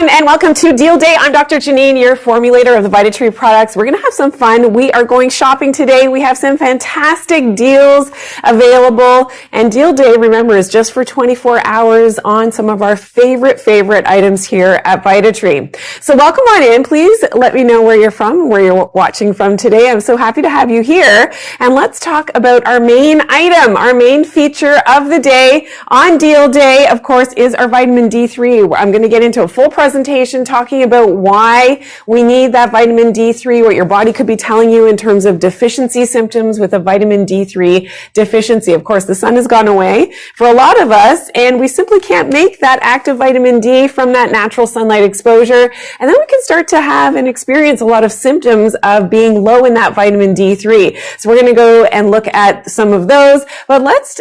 And welcome to Deal Day. I'm Dr. Janine, your formulator of the Vitatree products. We're going to have some fun. We are going shopping today. We have some fantastic deals available. And Deal Day, remember, is just for 24 hours on some of our favorite items here at Vitatree. So welcome on in. Please let me know where you're from, where you're watching from today. I'm so happy to have you here. And let's talk about our main item, our main feature of the day on Deal Day, of course, is our vitamin D3. I'm going to get into a full presentation talking about why we need that vitamin D3, what your body could be telling you in terms of deficiency symptoms with a vitamin D3 deficiency. Of course, the sun has gone away for a lot of us, and we simply can't make that active vitamin D from that natural sunlight exposure. And then we can start to have and experience a lot of symptoms of being low in that vitamin D3. So we're going to go and look at some of those, but let's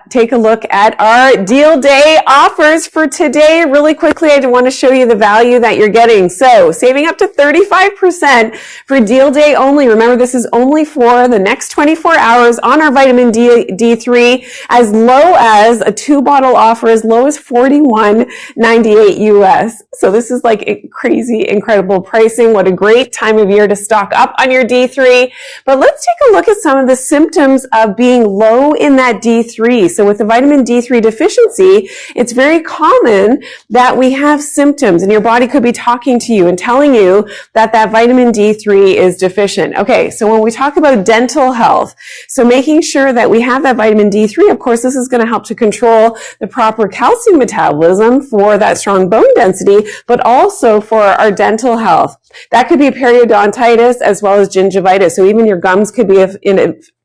take a look at our Deal Day offers for today. Really quickly, I want to show you the value that you're getting. So saving up to 35% for Deal Day only. Remember, this is only for the next 24 hours on our vitamin D3, as low as a 2-bottle offer, as low as $41.98 US. So this is like a crazy, incredible pricing. What a great time of year to stock up on your D3. But let's take a look at some of the symptoms of being low in that D3. So with the vitamin D3 deficiency, it's very common that we have symptoms, and your body could be talking to you and telling you that that vitamin D3 is deficient. Okay, so when we talk about dental health, so making sure that we have that vitamin D3, of course, this is going to help to control the proper calcium metabolism for that strong bone density, but also for our dental health. That could be periodontitis as well as gingivitis. So even your gums could be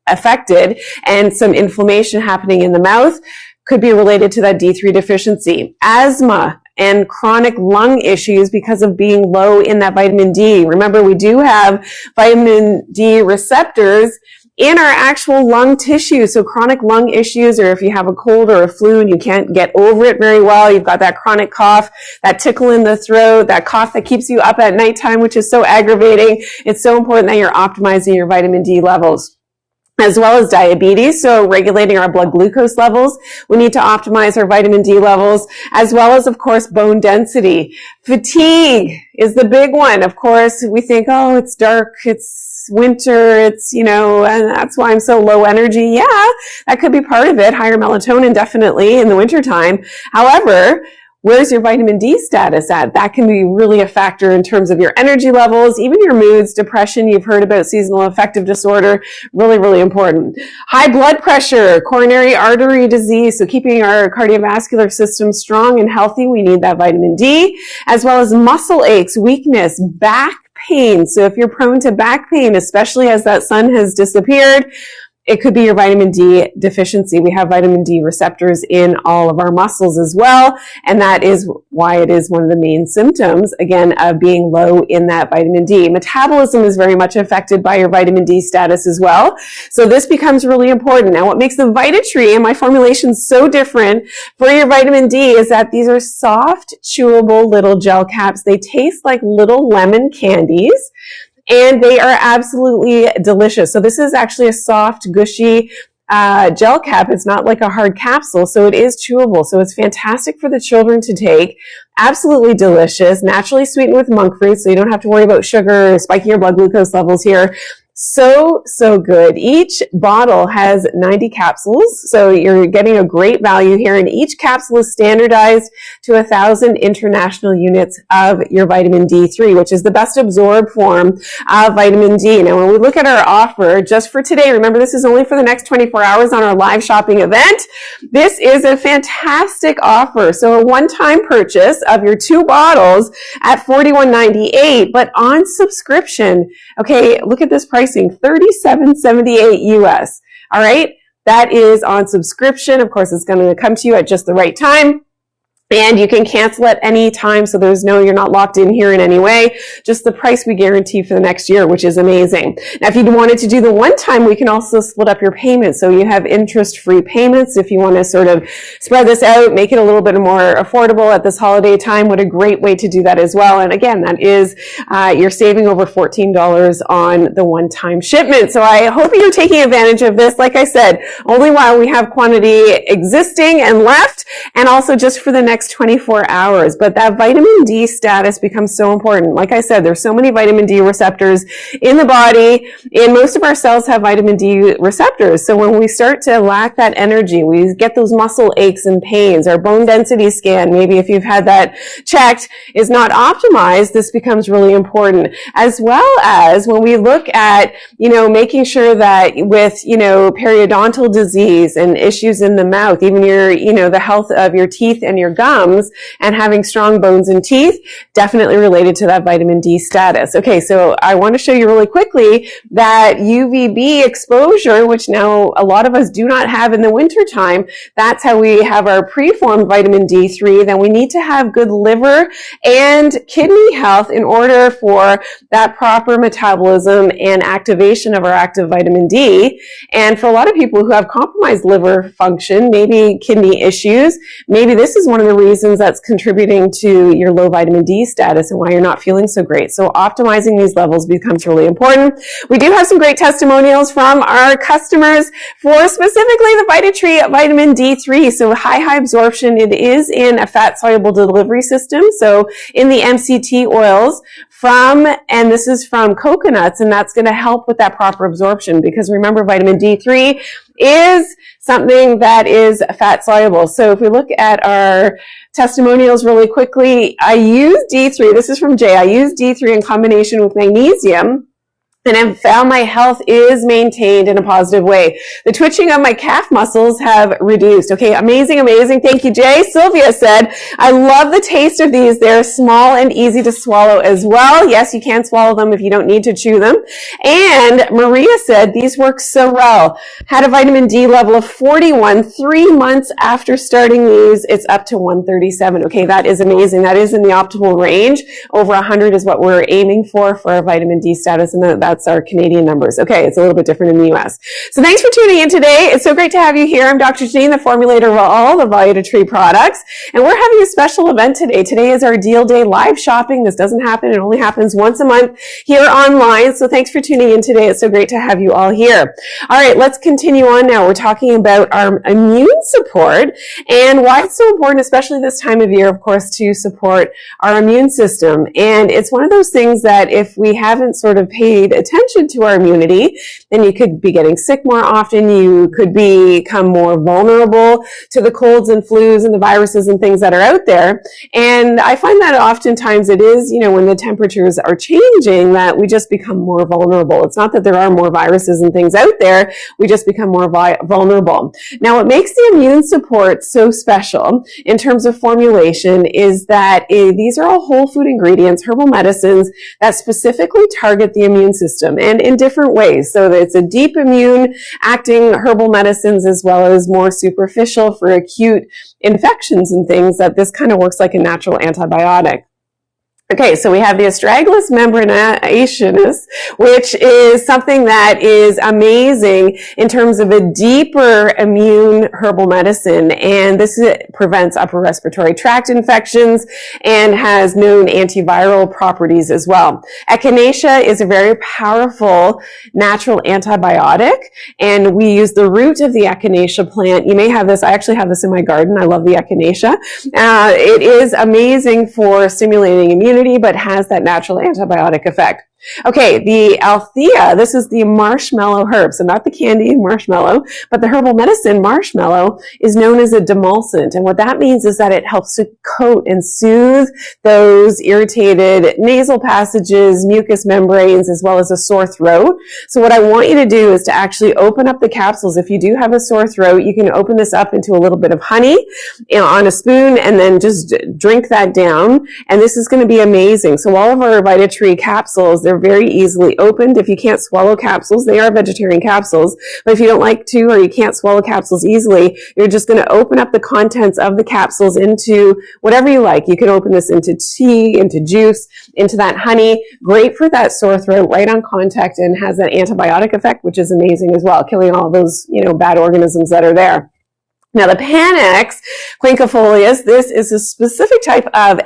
affected, and some inflammation happening in the mouth could be related to that D3 deficiency. Asthma and chronic lung issues because of being low in that vitamin D. Remember, we do have vitamin D receptors in our actual lung tissue. So chronic lung issues, or if you have a cold or a flu and you can't get over it very well, you've got that chronic cough, that tickle in the throat, that cough that keeps you up at nighttime, which is so aggravating. It's so important that you're optimizing your vitamin D levels. As well as diabetes, so regulating our blood glucose levels. We need to optimize our vitamin D levels, as well as, of course, bone density. Fatigue is the big one. Of course, we think, oh, it's dark, it's winter, it's, and that's why I'm so low energy. Yeah, that could be part of it. Higher melatonin definitely in the wintertime. However, where's your vitamin D status at? That can be really a factor in terms of your energy levels, even your moods, depression. You've heard about seasonal affective disorder. Really, really important. High blood pressure, coronary artery disease. So keeping our cardiovascular system strong and healthy, we need that vitamin D, as well as muscle aches, weakness, back pain. So if you're prone to back pain, especially as that sun has disappeared, it could be your vitamin D deficiency. We have vitamin D receptors in all of our muscles as well, and that is why it is one of the main symptoms, again, of being low in that vitamin D. Metabolism is very much affected by your vitamin D status as well, so this becomes really important. Now, what makes the Vitatree and my formulation so different for your vitamin D is that these are soft, chewable little gel caps. They taste like little lemon candies, and they are absolutely delicious. So this is actually a soft, gushy gel cap. It's not like a hard capsule, so it is chewable. So it's fantastic for the children to take. Absolutely delicious, naturally sweetened with monk fruit, so you don't have to worry about sugar or spiking your blood glucose levels here. So good. Each bottle has 90 capsules, so you're getting a great value here, and each capsule is standardized to 1,000 international units of your vitamin D3, which is the best absorbed form of vitamin D. Now, when we look at our offer just for today, remember, this is only for the next 24 hours on our live shopping event. This is a fantastic offer. So a one-time purchase of your 2 bottles at $41.98, but on subscription, okay, look at this pricing, $37.78 US. All right, that is on subscription. Of course, it's going to come to you at just the right time. And you can cancel at any time, so you're not locked in here in any way. Just the price we guarantee for the next year, which is amazing. Now, if you wanted to do the one time, we can also split up your payments. So you have interest-free payments if you want to sort of spread this out, make it a little bit more affordable at this holiday time. What a great way to do that as well. And again, that is, you're saving over $14 on the one-time shipment. So I hope you're taking advantage of this. Like I said, only while we have quantity existing and left, and also just for the next next 24 hours. But that vitamin D status becomes so important. Like I said, there's so many vitamin D receptors in the body, and most of our cells have vitamin D receptors. So when we start to lack that energy, we get those muscle aches and pains. Our bone density scan, maybe if you've had that checked, is not optimized. This becomes really important. As well as when we look at, making sure that with, periodontal disease and issues in the mouth, even your, the health of your teeth and your gums, and having strong bones and teeth, definitely related to that vitamin D status. Okay, so I want to show you really quickly that UVB exposure, which now a lot of us do not have in the winter time. That's how we have our preformed vitamin D3. Then we need to have good liver and kidney health in order for that proper metabolism and activation of our active vitamin D. And for a lot of people who have compromised liver function, maybe kidney issues, maybe this is one of the reasons that's contributing to your low vitamin D status and why you're not feeling so great. So optimizing these levels becomes really important. We do have some great testimonials from our customers for specifically the Vitatree vitamin D3. So high absorption, it is in a fat-soluble delivery system. So in the MCT oils and this is from coconuts, and that's going to help with that proper absorption, because remember, vitamin D3 is something that is fat soluble. So if we look at our testimonials really quickly, I use D3. This is from Jay. I use D3 in combination with magnesium, and I've found my health is maintained in a positive way. The twitching of my calf muscles have reduced. Okay, amazing. Thank you, Jay. Sylvia said, I love the taste of these. They're small and easy to swallow as well. Yes, you can swallow them if you don't need to chew them. And Maria said, these work so well. Had a vitamin D level of 41 3 months after starting these. It's up to 137. Okay, that is amazing. That is in the optimal range. Over 100 is what we're aiming for our vitamin D status, and that's our Canadian numbers. Okay, it's a little bit different in the US. So thanks for tuning in today. It's so great to have you here. I'm Dr. Janine, the formulator of all the Vitatree products, and we're having a special event today. Today is our Deal Day live shopping. This doesn't happen. It only happens once a month here online. So thanks for tuning in today. It's so great to have you all here. All right, let's continue on now. We're talking about our immune support and why it's so important, especially this time of year, of course, to support our immune system. And it's one of those things that if we haven't sort of paid attention to our immunity, then you could be getting sick more often. You could become more vulnerable to the colds and flus and the viruses and things that are out there. And I find that oftentimes it is, when the temperatures are changing, that we just become more vulnerable. It's not that there are more viruses and things out there. We just become more vulnerable. Now, what makes the immune support so special in terms of formulation is that these are all whole food ingredients, herbal medicines that specifically target the immune system and in different ways. So it's a deep immune acting herbal medicines as well as more superficial for acute infections and things, that this kind of works like a natural antibiotic. Okay, so we have the astragalus membranaceus, which is something that is amazing in terms of a deeper immune herbal medicine, and this prevents upper respiratory tract infections and has known antiviral properties as well. Echinacea is a very powerful natural antibiotic, and we use the root of the echinacea plant. You may have this. I actually have this in my garden. I love the echinacea. It is amazing for stimulating immunity, but has that natural antibiotic effect. Okay, the Althea, this is the marshmallow herb. So not the candy marshmallow, but the herbal medicine marshmallow is known as a demulcent. And what that means is that it helps to coat and soothe those irritated nasal passages, mucous membranes, as well as a sore throat. So what I want you to do is to actually open up the capsules. If you do have a sore throat, you can open this up into a little bit of honey on a spoon and then just drink that down. And this is going to be amazing. So all of our Vitatree capsules, they're very easily opened. If you can't swallow capsules, they are vegetarian capsules, but if you don't like to or you can't swallow capsules easily, you're just going to open up the contents of the capsules into whatever you like. You can open this into tea, into juice, into that honey. Great for that sore throat, right on contact, and has an antibiotic effect, which is amazing as well, killing all those, bad organisms that are there. Now, the Panax quinquefolius, this is a specific type of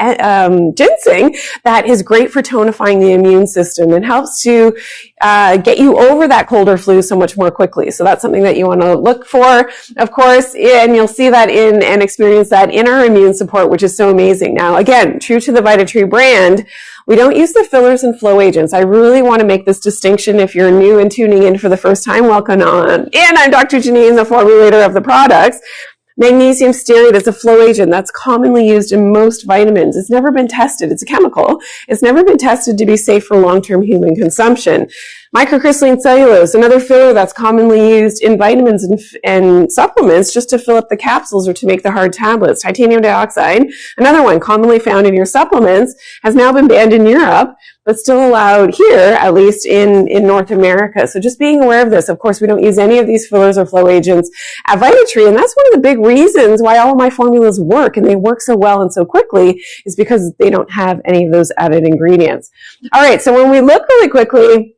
ginseng that is great for tonifying the immune system and helps to get you over that cold or flu so much more quickly. So that's something that you want to look for, of course, and you'll see that in and experience that in our immune support, which is so amazing. Now, again, true to the Vitatree brand, we don't use the fillers and flow agents. I really want to make this distinction. If you're new and tuning in for the first time, welcome on. And I'm Dr. Janine, the formulator of the products. Magnesium stearate is a flow agent that's commonly used in most vitamins. It's never been tested. It's a chemical. It's never been tested to be safe for long-term human consumption. Microcrystalline cellulose, another filler that's commonly used in vitamins and supplements just to fill up the capsules or to make the hard tablets. Titanium dioxide, another one commonly found in your supplements, has now been banned in Europe, but still allowed here, at least in North America. So just being aware of this. Of course, we don't use any of these fillers or flow agents at Vitatree, and that's one of the big reasons why all of my formulas work, and they work so well and so quickly, is because they don't have any of those added ingredients. All right, so when we look really quickly,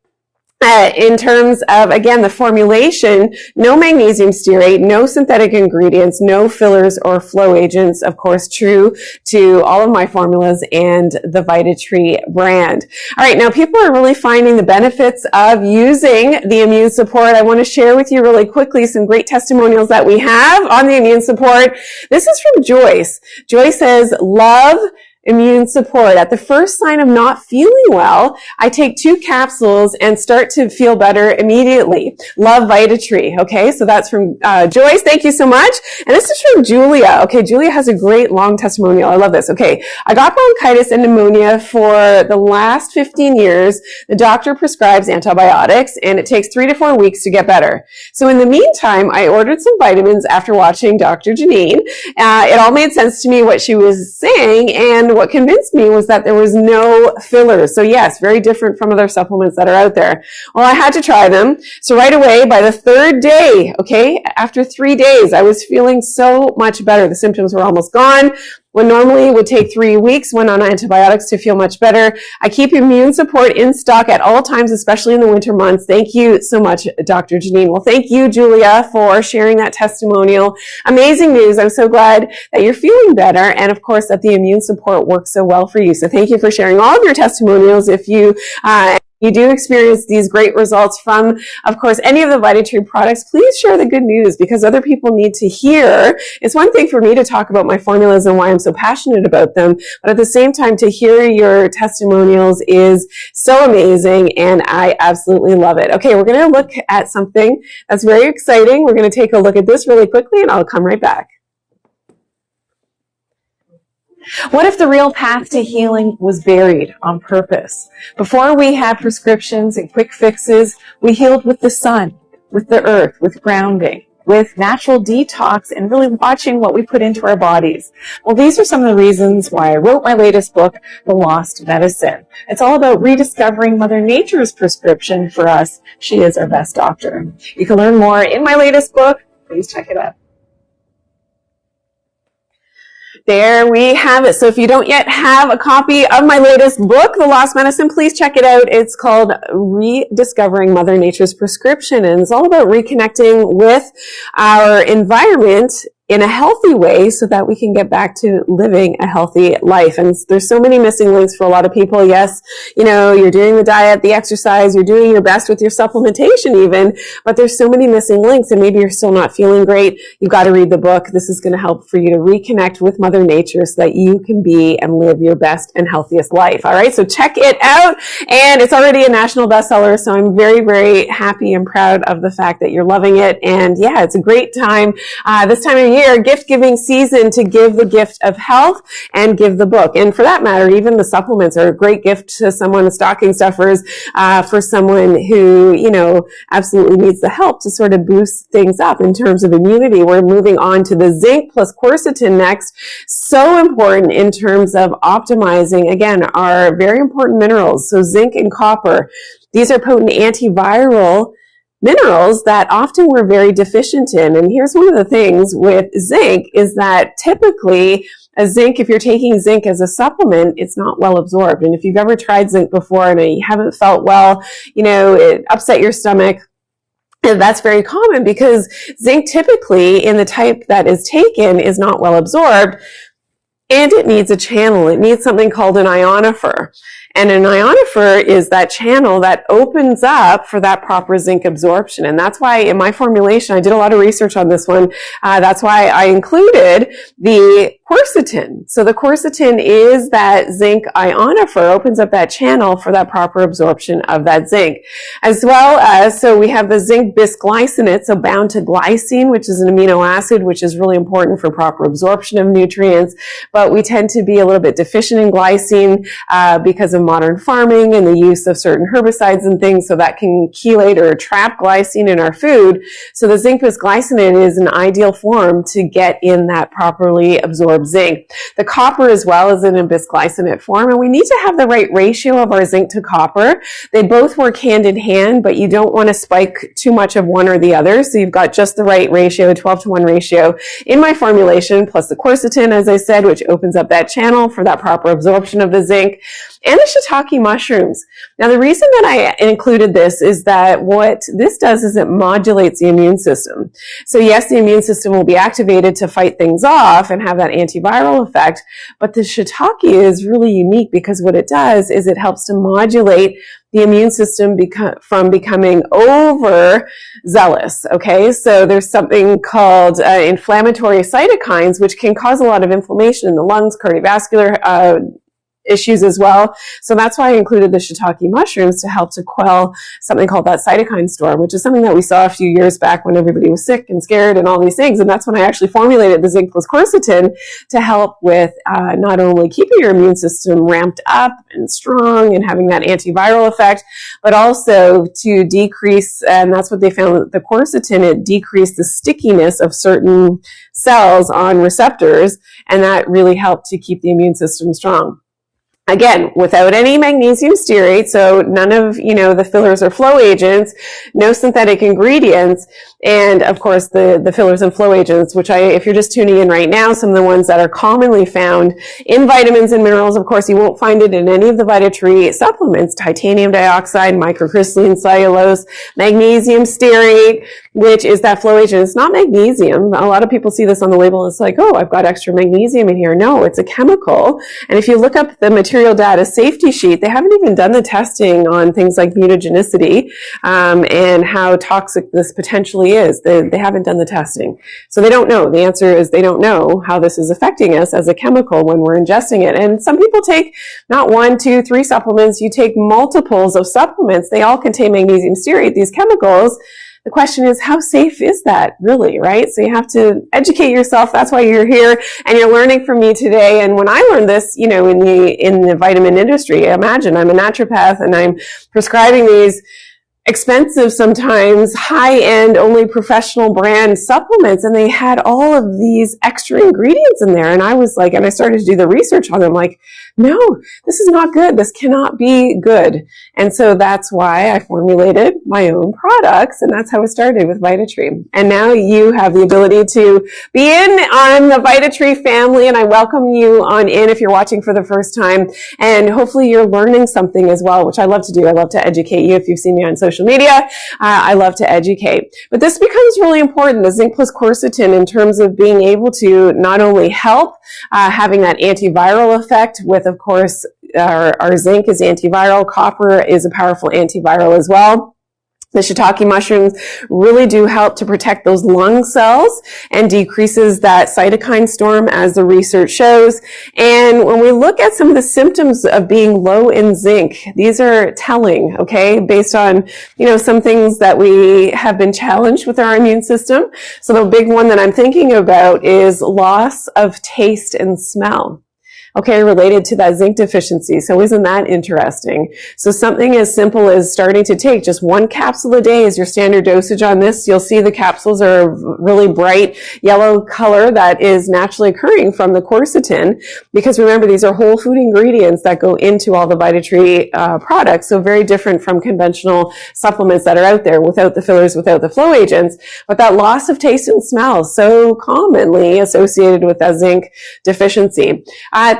in terms of, again, the formulation, no magnesium stearate, no synthetic ingredients, no fillers or flow agents, of course, true to all of my formulas and the Vitatree brand. All right, now people are really finding the benefits of using the immune support. I want to share with you really quickly some great testimonials that we have on the immune support. This is from Joyce. Joyce says, love immune support. At the first sign of not feeling well, I take 2 capsules and start to feel better immediately. Love Vitatree. Okay, so that's from Joyce. Thank you so much. And this is from Julia. Okay, Julia has a great long testimonial. I love this. Okay, I got bronchitis and pneumonia for the last 15 years. The doctor prescribes antibiotics, and it takes 3 to 4 weeks to get better. So in the meantime, I ordered some vitamins after watching Dr. Janine. It all made sense to me what she was saying, and what convinced me was that there was no fillers. So yes, very different from other supplements that are out there. Well, I had to try them. So right away, by the 3rd day, okay, after 3 days, I was feeling so much better. The symptoms were almost gone. When normally it would take 3 weeks, went on antibiotics to feel much better. I keep immune support in stock at all times, especially in the winter months. Thank you so much, Dr. Janine. Well, thank you, Julia, for sharing that testimonial. Amazing news. I'm so glad that you're feeling better, and of course that the immune support works so well for you. So thank you for sharing all of your testimonials. If you do experience these great results from, of course, any of the Vitatree products, please share the good news, because other people need to hear. It's one thing for me to talk about my formulas and why I'm so passionate about them, but at the same time, to hear your testimonials is so amazing, and I absolutely love it. Okay, we're going to look at something that's very exciting. We're going to take a look at this really quickly, and I'll come right back. What if the real path to healing was buried on purpose? Before we had prescriptions and quick fixes, we healed with the sun, with the earth, with grounding, with natural detox, and really watching what we put into our bodies. Well, these are some of the reasons why I wrote my latest book, The Lost Medicine. It's all about rediscovering Mother Nature's prescription for us. She is our best doctor. You can learn more in my latest book. Please check it out. There we have it. So if you don't yet have a copy of my latest book, The Lost Medicine, please check it out. It's called Rediscovering Mother Nature's Prescription, and it's all about reconnecting with our environment in a healthy way so that we can get back to living a healthy life. And there's so many missing links for a lot of people. Yes, you know, you're doing the diet, the exercise, you're doing your best with your supplementation even, but there's so many missing links, and maybe you're still not feeling great. You've got to read the book. This is going to help for you to reconnect with Mother Nature so that you can be and live your best and healthiest life. All right, so check it out. And it's already a national bestseller, so I'm very, very happy and proud of the fact that you're loving it. And yeah, it's a great time, this time of year, gift-giving season, to give the gift of health and give the book. And for that matter, even the supplements are a great gift to someone, stocking stuffers, for someone who, you know, absolutely needs the help to sort of boost things up in terms of immunity. We're moving on to the zinc plus quercetin next. So important in terms of optimizing, again, our very important minerals. So zinc and copper. These are potent antiviral minerals that often we're very deficient in. And here's one of the things with zinc is that typically if you're taking zinc as a supplement, it's not well absorbed. And if you've ever tried zinc before and you haven't felt well, you know, it upset your stomach, And that's very common because zinc typically in the type that is taken is not well absorbed, and it needs a channel. It needs something called an ionophore. And an ionophore is that channel that opens up for that proper zinc absorption. And that's why in my formulation, I did a lot of research on this one. That's why I included the quercetin. So the quercetin is that zinc ionophore, opens up that channel for that proper absorption of that zinc. As well as, so we have the zinc bisglycinate, so bound to glycine, which is an amino acid, which is really important for proper absorption of nutrients. But we tend to be a little bit deficient in glycine because of modern farming and the use of certain herbicides and things, so that can chelate or trap glycine in our food. So the zinc bisglycinate is an ideal form to get in that properly absorbed zinc. The copper as well is in a bisglycinate form, and we need to have the right ratio of our zinc to copper. They both work hand in hand, but you don't want to spike too much of one or the other, so you've got just the right ratio, 12-to-1 ratio in my formulation, plus the quercetin, as I said, which opens up that channel for that proper absorption of the zinc, and the shiitake mushrooms. Now, the reason that I included this is that what this does is it modulates the immune system. So yes, the immune system will be activated to fight things off and have that antiviral effect, but the shiitake is really unique because what it does is it helps to modulate the immune system from becoming overzealous, okay? So there's something called inflammatory cytokines, which can cause a lot of inflammation in the lungs, cardiovascular issues as well. So that's why I included the shiitake mushrooms to help to quell something called that cytokine storm, which is something that we saw a few years back when everybody was sick and scared and all these things. And that's when I actually formulated the zinc plus quercetin to help with not only keeping your immune system ramped up and strong and having that antiviral effect, but also to decrease, and that's what they found with the quercetin, it decreased the stickiness of certain cells on receptors, and that really helped to keep the immune system strong. Again, without any magnesium stearate, so none of, the fillers or flow agents, no synthetic ingredients, and of course the fillers and flow agents, which if you're just tuning in right now, some of the ones that are commonly found in vitamins and minerals, of course, you won't find it in any of the Vitatree supplements: titanium dioxide, microcrystalline cellulose, magnesium stearate, which is that flow agent. It's not magnesium. A lot of people see this on the label and it's like, oh, I've got extra magnesium in here. No, it's a chemical. And if you look up the material data safety sheet, they haven't even done the testing on things like mutagenicity and how toxic this potentially is. They haven't done the testing. So they don't know. The answer is they don't know how this is affecting us as a chemical when we're ingesting it. And some people take not 1, 2, 3 supplements. You take multiples of supplements. They all contain magnesium stearate, these chemicals. The question is, how safe is that really, right? So you have to educate yourself. That's why you're here and you're learning from me today. And when I learned this, in the vitamin industry, imagine I'm a naturopath and I'm prescribing these expensive, sometimes high-end, only professional brand supplements, and they had all of these extra ingredients in there. And I was like, and I started to do the research on them, like, no, this is not good. This cannot be good. And so that's why I formulated my own products, and that's how it started with Vitatree. And now you have the ability to be in on the Vitatree family, and I welcome you on in if you're watching for the first time. And hopefully you're learning something as well, which I love to do. I love to educate you. If you've seen me on social media, I love to educate. But this becomes really important, the zinc plus quercetin, in terms of being able to not only help having that antiviral effect with, of course, our zinc is antiviral, copper is a powerful antiviral as well. The shiitake mushrooms really do help to protect those lung cells and decreases that cytokine storm, as the research shows. And when we look at some of the symptoms of being low in zinc, these are telling, okay, based on, some things that we have been challenged with our immune system. So the big one that I'm thinking about is loss of taste and smell. Okay, related to that zinc deficiency. So isn't that interesting? So something as simple as starting to take just 1 capsule a day is your standard dosage on this. You'll see the capsules are really bright yellow color that is naturally occurring from the quercetin, because remember, these are whole food ingredients that go into all the Vitatree products. So very different from conventional supplements that are out there without the fillers, without the flow agents. But that loss of taste and smell, so commonly associated with that zinc deficiency.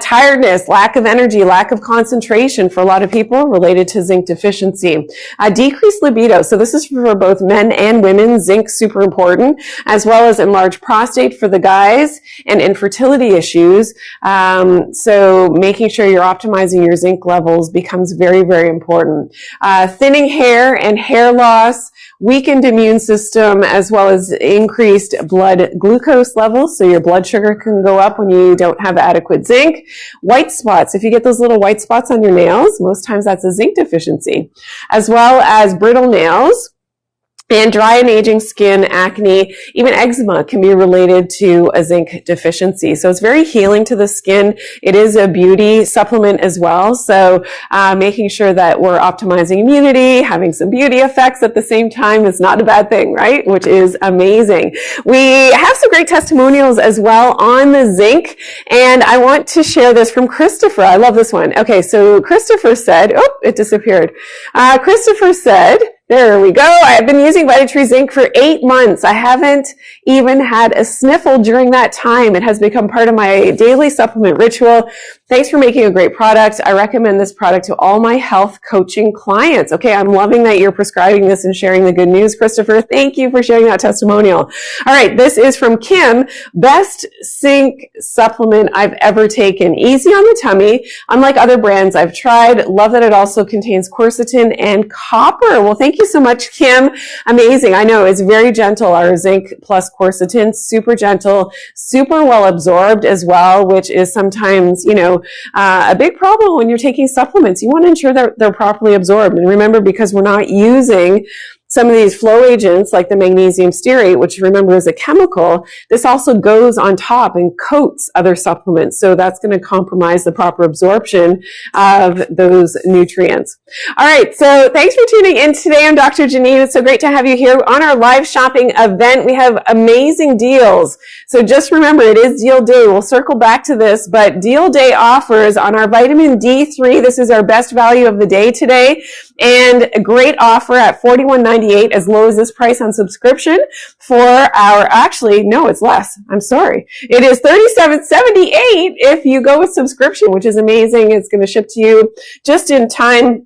tiredness, lack of energy, lack of concentration for a lot of people related to zinc deficiency. Decreased libido. So this is for both men and women. Zinc, super important, as well as enlarged prostate for the guys and infertility issues. So making sure you're optimizing your zinc levels becomes very, very important. Thinning hair and hair loss, weakened immune system, as well as increased blood glucose levels. So your blood sugar can go up when you don't have adequate zinc. White spots. If you get those little white spots on your nails, most times that's a zinc deficiency, as well as brittle nails. And dry and aging skin, acne, even eczema can be related to a zinc deficiency. So it's very healing to the skin. It is a beauty supplement as well. So making sure that we're optimizing immunity, having some beauty effects at the same time is not a bad thing, right? Which is amazing. We have some great testimonials as well on the zinc. And I want to share this from Christopher. I love this one. Okay, so Christopher said, oh, it disappeared. Christopher said, there we go. I have been using Vitatree Zinc for 8 months. I haven't even had a sniffle during that time. It has become part of my daily supplement ritual. Thanks for making a great product. I recommend this product to all my health coaching clients. Okay, I'm loving that you're prescribing this and sharing the good news, Christopher. Thank you for sharing that testimonial. All right, this is from Kim. Best zinc supplement I've ever taken. Easy on the tummy. Unlike other brands I've tried. Love that it also contains quercetin and copper. Well, thank you so much, Kim. Amazing. I know it's very gentle. Our zinc plus quercetin, super gentle, super well absorbed as well, which is sometimes, a big problem when you're taking supplements. You want to ensure that they're properly absorbed. And remember, because we're not using some of these flow agents like the magnesium stearate, which remember is a chemical, this also goes on top and coats other supplements. So that's going to compromise the proper absorption of those nutrients. All right. So thanks for tuning in today. I'm Dr. Janine. It's so great to have you here on our live shopping event. We have amazing deals. So just remember, it is Deal Day. We'll circle back to this, but Deal Day offers on our vitamin D3. This is our best value of the day today, and a great offer at $41.98, as low as this price on subscription for it's less. I'm sorry. It is $37.78 if you go with subscription, which is amazing. It's going to ship to you just in time.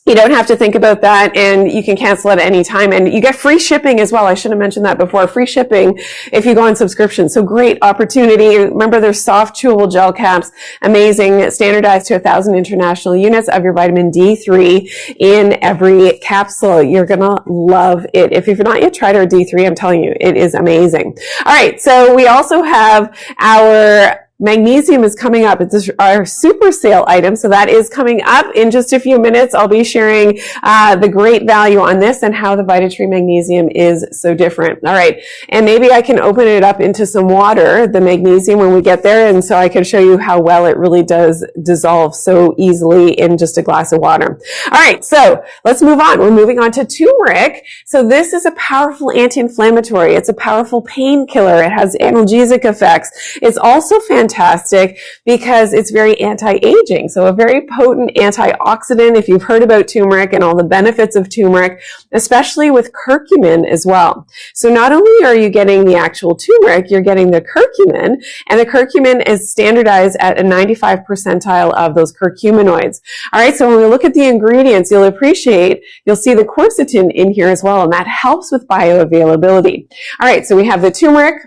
You don't have to think about that, and you can cancel at any time. And you get free shipping as well. I should have mentioned that before. Free shipping if you go on subscription. So great opportunity. Remember, there's soft, chewable gel caps. Amazing. Standardized to 1,000 international units of your vitamin D3 in every capsule. You're going to love it. If you've not yet tried our D3, I'm telling you, it is amazing. All right. So we also have our magnesium is coming up. It's our super sale item. So that is coming up in just a few minutes. I'll be sharing the great value on this and how the Vitatree magnesium is so different. All right. And maybe I can open it up into some water, the magnesium, when we get there. And so I can show you how well it really does dissolve so easily in just a glass of water. All right. So let's move on. We're moving on to turmeric. So this is a powerful anti-inflammatory. It's a powerful painkiller. It has analgesic effects. It's also fantastic because it's very anti-aging. So a very potent antioxidant, if you've heard about turmeric and all the benefits of turmeric, especially with curcumin as well. So not only are you getting the actual turmeric, you're getting the curcumin, and the curcumin is standardized at a 95 percentile of those curcuminoids. All right, so when we look at the ingredients, you'll see the quercetin in here as well, and that helps with bioavailability. All right, so we have the turmeric,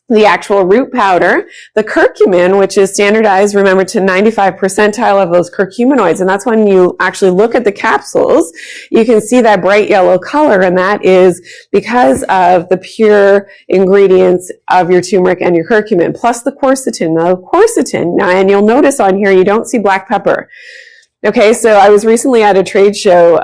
the actual root powder, the curcumin, which is standardized, remember, to 95 percentile of those curcuminoids. And that's when you actually look at the capsules, you can see that bright yellow color, and that is because of the pure ingredients of your turmeric and your curcumin, plus the quercetin. Now, quercetin, and you'll notice on here, you don't see black pepper. Okay, so I was recently at a trade show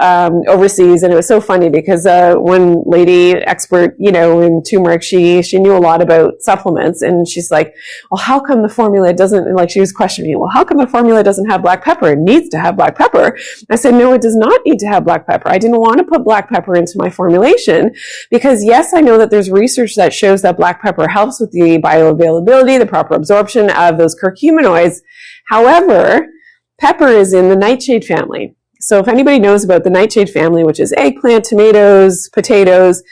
overseas, and it was so funny because one lady expert, in turmeric, she knew a lot about supplements, and she's like, well, how come the formula doesn't, she was questioning me, well, how come the formula doesn't have black pepper? It needs to have black pepper. I said, no, it does not need to have black pepper. I didn't want to put black pepper into my formulation because, yes, I know that there's research that shows that black pepper helps with the bioavailability, the proper absorption of those curcuminoids. However, pepper is in the nightshade family. So if anybody knows about the nightshade family, which is eggplant, tomatoes, potatoes,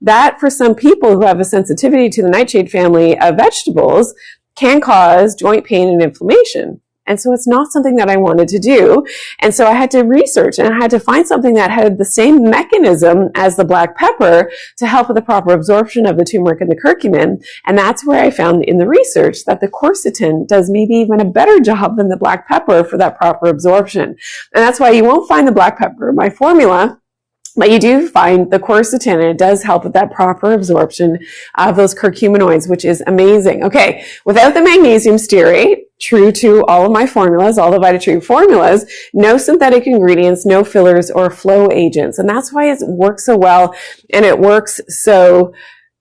that for some people who have a sensitivity to the nightshade family of vegetables, can cause joint pain and inflammation. And so it's not something that I wanted to do. And so I had to research, and I had to find something that had the same mechanism as the black pepper to help with the proper absorption of the turmeric and the curcumin. And that's where I found in the research that the quercetin does maybe even a better job than the black pepper for that proper absorption. And that's why you won't find the black pepper in my formula, but you do find the quercetin, and it does help with that proper absorption of those curcuminoids, which is amazing. Okay, without the magnesium stearate, true to all of my formulas, all the Vitatree formulas, no synthetic ingredients, no fillers or flow agents. And that's why it works so well, and it works so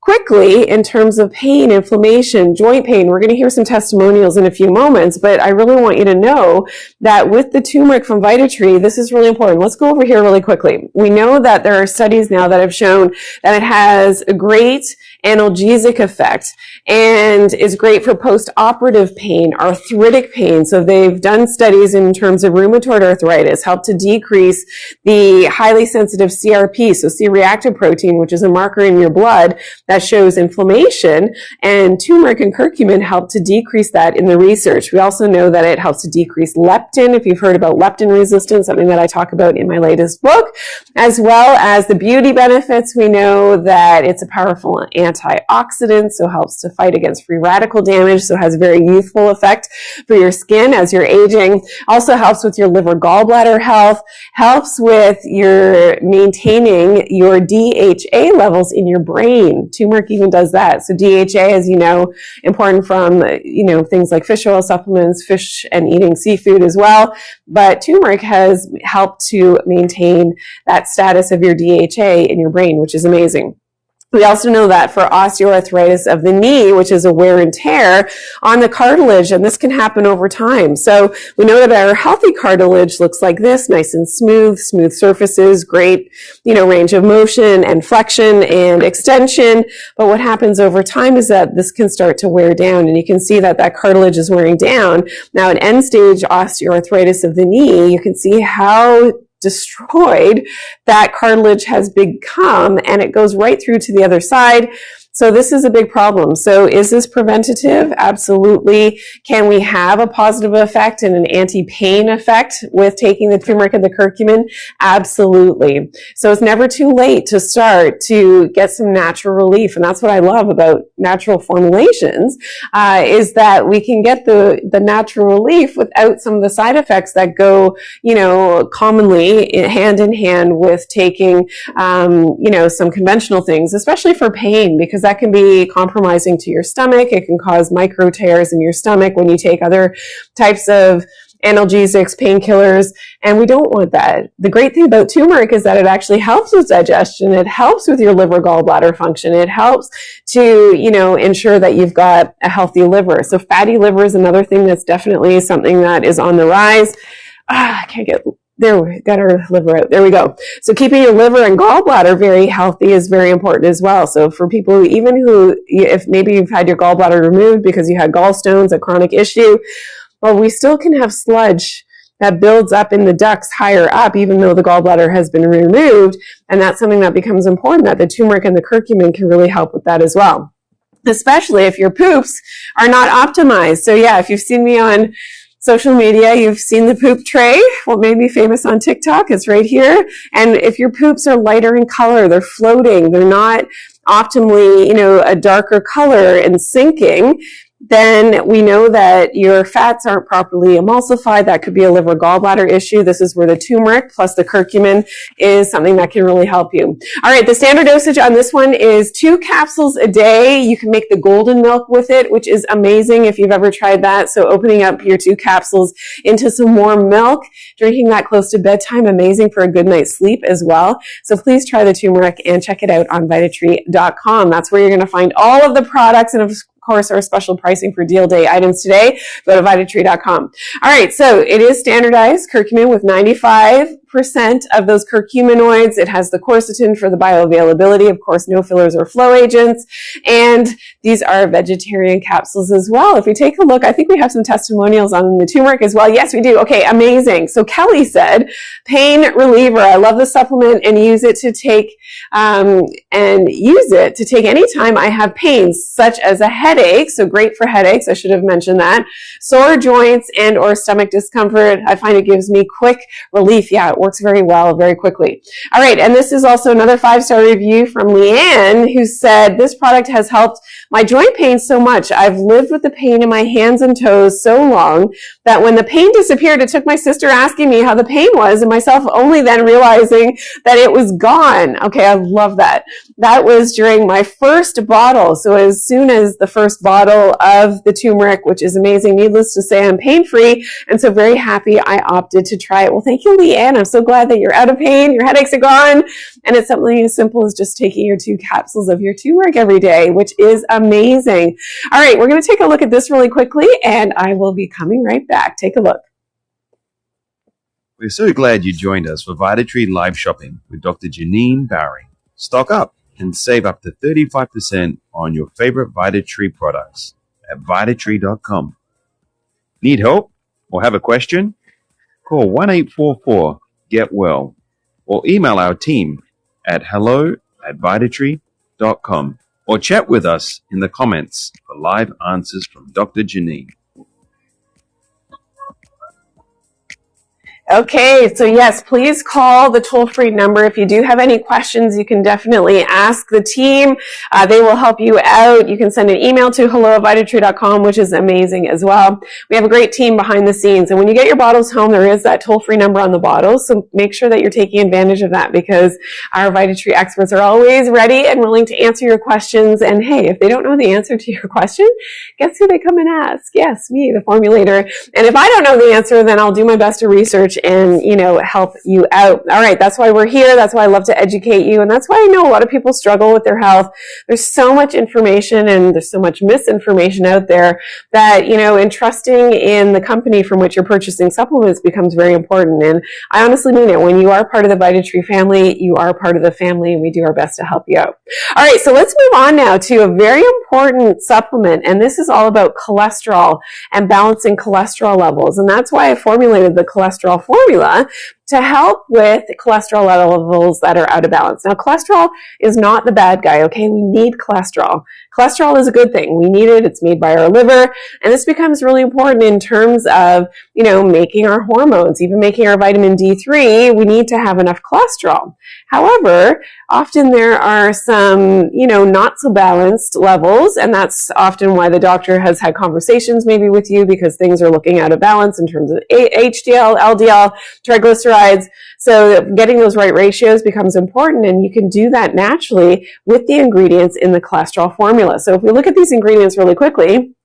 quickly in terms of pain, inflammation, joint pain. We're going to hear some testimonials in a few moments, but I really want you to know that with the turmeric from Vitatree, this is really important. Let's go over here really quickly. We know that there are studies now that have shown that it has a great analgesic effect and is great for post-operative pain, arthritic pain. So they've done studies in terms of rheumatoid arthritis, help to decrease the highly sensitive CRP, so C-reactive protein, which is a marker in your blood that shows inflammation, and turmeric and curcumin help to decrease that in the research. We also know that it helps to decrease leptin, if you've heard about leptin resistance, something that I talk about in my latest book, as well as the beauty benefits. We know that it's a powerful antioxidant, so helps to fight against free radical damage, so has a very youthful effect for your skin as you're aging. Also helps with your liver gallbladder health, helps with your maintaining your DHA levels in your brain. Turmeric even does that. So DHA, as you know, important from, things like fish oil supplements, fish, and eating seafood as well. But turmeric has helped to maintain that status of your DHA in your brain, which is amazing. We also know that for osteoarthritis of the knee, which is a wear and tear on the cartilage, and this can happen over time. So we know that our healthy cartilage looks like this, nice and smooth surfaces, great, range of motion and flexion and extension. But what happens over time is that this can start to wear down, and you can see that that cartilage is wearing down. Now, in end-stage osteoarthritis of the knee, you can see how destroyed that cartilage has become, and it goes right through to the other side. So this is a big problem. So is this preventative? Absolutely. Can we have a positive effect and an anti-pain effect with taking the turmeric and the curcumin? Absolutely. So it's never too late to start to get some natural relief. And that's what I love about natural formulations, is that we can get the natural relief without some of the side effects that go, commonly hand in hand with taking, some conventional things, especially for pain, because that can be compromising to your stomach. It can cause micro tears in your stomach when you take other types of analgesics, painkillers, and we don't want that. The great thing about turmeric is that it actually helps with digestion. It helps with your liver gallbladder function. It helps to, ensure that you've got a healthy liver. So fatty liver is another thing that's definitely something that is on the rise. There, we got our liver out. There we go. So keeping your liver and gallbladder very healthy is very important as well. So for people if maybe you've had your gallbladder removed because you had gallstones, a chronic issue, well, we still can have sludge that builds up in the ducts higher up, even though the gallbladder has been removed. And that's something that becomes important, that the turmeric and the curcumin can really help with that as well, especially if your poops are not optimized. So yeah, if you've seen me on social media, you've seen the poop tray. What made me famous on TikTok is right here. And if your poops are lighter in color, they're floating, they're not optimally, a darker color and sinking, then we know that your fats aren't properly emulsified. That could be a liver gallbladder issue. This is where the turmeric plus the curcumin is something that can really help you. All right, the standard dosage on this one is 2 capsules a day. You can make the golden milk with it, which is amazing if you've ever tried that. So opening up your 2 capsules into some warm milk, drinking that close to bedtime, amazing for a good night's sleep as well. So please try the turmeric and check it out on Vitatree.com. That's where you're going to find all of the products, and of course, our special pricing for Deal Day items today. Go to Vitatree.com. All right, so it is standardized curcumin with 95% 100% of those curcuminoids. It has the quercetin for the bioavailability, of course, no fillers or flow agents. And these are vegetarian capsules as well. If we take a look, I think we have some testimonials on the turmeric as well. Yes, we do. Okay, amazing. So Kelly said, pain reliever. I love the supplement and use it to take anytime I have pains, such as a headache. So great for headaches. I should have mentioned that. Sore joints and or stomach discomfort. I find it gives me quick relief. Yeah, it works very well, very quickly. All right. And this is also another 5-star review from Leanne, who said, this product has helped my joint pain so much. I've lived with the pain in my hands and toes so long that when the pain disappeared, it took my sister asking me how the pain was and myself only then realizing that it was gone. Okay, I love that. That was during my first bottle. So as soon as the first bottle of the turmeric, which is amazing, needless to say, I'm pain-free, and so very happy I opted to try it. Well, thank you, Leanne. I'm so glad that you're out of pain, your headaches are gone, and it's something as simple as just taking your 2 capsules of your turmeric every day, which is amazing. All right, we're going to take a look at this really quickly, and I will be coming right back. Take a look. We're so glad you joined us for Vitatree Live Shopping with Dr. Janine Bowring. Stock up and save up to 35% on your favorite Vitatree products at Vitatree.com. Need help or have a question? Call 1-844-GET-WELL or email our team at hello@Vitatree.com or chat with us in the comments for live answers from Dr. Janine. Okay, so yes, please call the toll-free number. If you do have any questions, you can definitely ask the team. They will help you out. You can send an email to hello@Vitatree.com, which is amazing as well. We have a great team behind the scenes. And when you get your bottles home, there is that toll-free number on the bottles. So make sure that you're taking advantage of that because our Vitatree experts are always ready and willing to answer your questions. And hey, if they don't know the answer to your question, guess who they come and ask? Yes, me, the formulator. And if I don't know the answer, then I'll do my best to research and, help you out. All right. That's why we're here. That's why I love to educate you. And that's why I know a lot of people struggle with their health. There's so much information and there's so much misinformation out there that, entrusting in the company from which you're purchasing supplements becomes very important. And I honestly mean it. When you are part of the Vitatree family, you are part of the family and we do our best to help you out. All right. So let's move on now to a very important supplement. And this is all about cholesterol and balancing cholesterol levels. And that's why I formulated the cholesterol formula to help with cholesterol levels that are out of balance. Now, cholesterol is not the bad guy, okay? We need cholesterol. Cholesterol is a good thing. We need it. It's made by our liver. And this becomes really important in terms of, making our hormones, even making our vitamin D3. We need to have enough cholesterol. However, often there are some, not so balanced levels. And that's often why the doctor has had conversations maybe with you because things are looking out of balance in terms of HDL, LDL, triglycerides. So getting those right ratios becomes important, and you can do that naturally with the ingredients in the cholesterol formula. So if we look at these ingredients really quickly,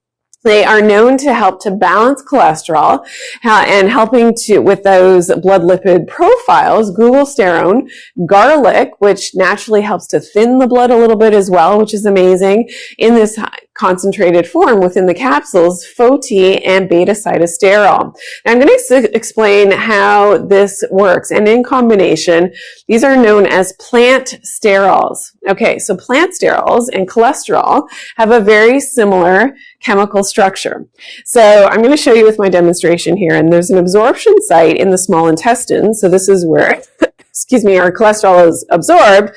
they are known to help to balance cholesterol and helping to with those blood lipid profiles. Glucosterone, garlic, which naturally helps to thin the blood a little bit as well, which is amazing in this concentrated form within the capsules, FOT and beta-sitosterol. Now I'm going to explain how this works. And in combination, these are known as plant sterols. Okay, so plant sterols and cholesterol have a very similar chemical structure. So I'm going to show you with my demonstration here. And there's an absorption site in the small intestine. So this is where, our cholesterol is absorbed.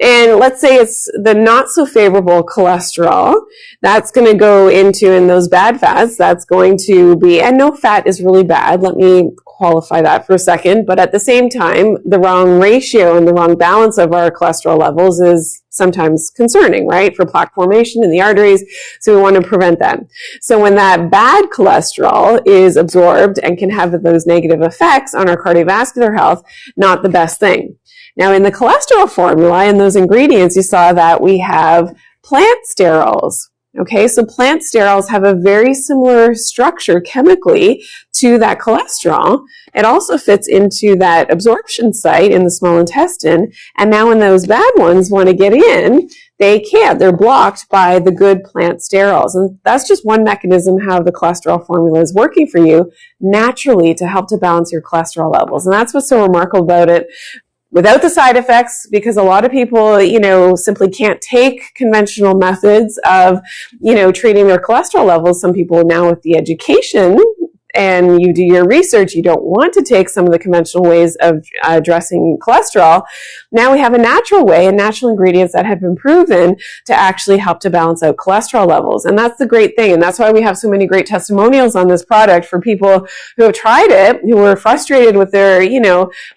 And let's say it's the not so favorable cholesterol that's going to go into, in those bad fats, that's going to be, and no fat is really bad. Let me qualify that for a second. But at the same time, the wrong ratio and the wrong balance of our cholesterol levels is sometimes concerning, right? For plaque formation in the arteries. So we want to prevent that. So when that bad cholesterol is absorbed and can have those negative effects on our cardiovascular health, not the best thing. Now, in the cholesterol formula, in those ingredients, you saw that we have plant sterols. Okay, so plant sterols have a very similar structure chemically to that cholesterol. It also fits into that absorption site in the small intestine. And now when those bad ones want to get in, they can't. They're blocked by the good plant sterols. And that's just one mechanism how the cholesterol formula is working for you naturally to help to balance your cholesterol levels. And that's what's so remarkable about it. Without the side effects, because a lot of people, simply can't take conventional methods of, treating their cholesterol levels. Some people now with the education and you do your research, you don't want to take some of the conventional ways of addressing cholesterol. Now we have a natural way and natural ingredients that have been proven to actually help to balance out cholesterol levels. And that's the great thing. And that's why we have so many great testimonials on this product for people who have tried it, who were frustrated with their,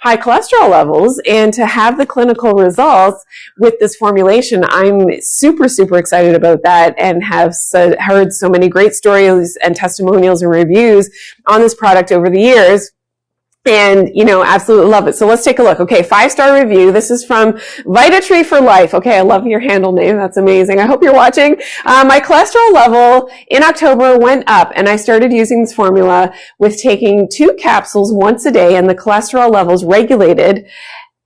high cholesterol levels, and to have the clinical results with this formulation. I'm super, super excited about that and have heard so many great stories and testimonials and reviews on this product over the years. And, absolutely love it. So let's take a look. Okay, 5-star review. This is from Vitatree for Life. Okay, I love your handle name. That's amazing. I hope you're watching. My cholesterol level in October went up, and I started using this formula with taking 2 capsules once a day, and the cholesterol levels regulated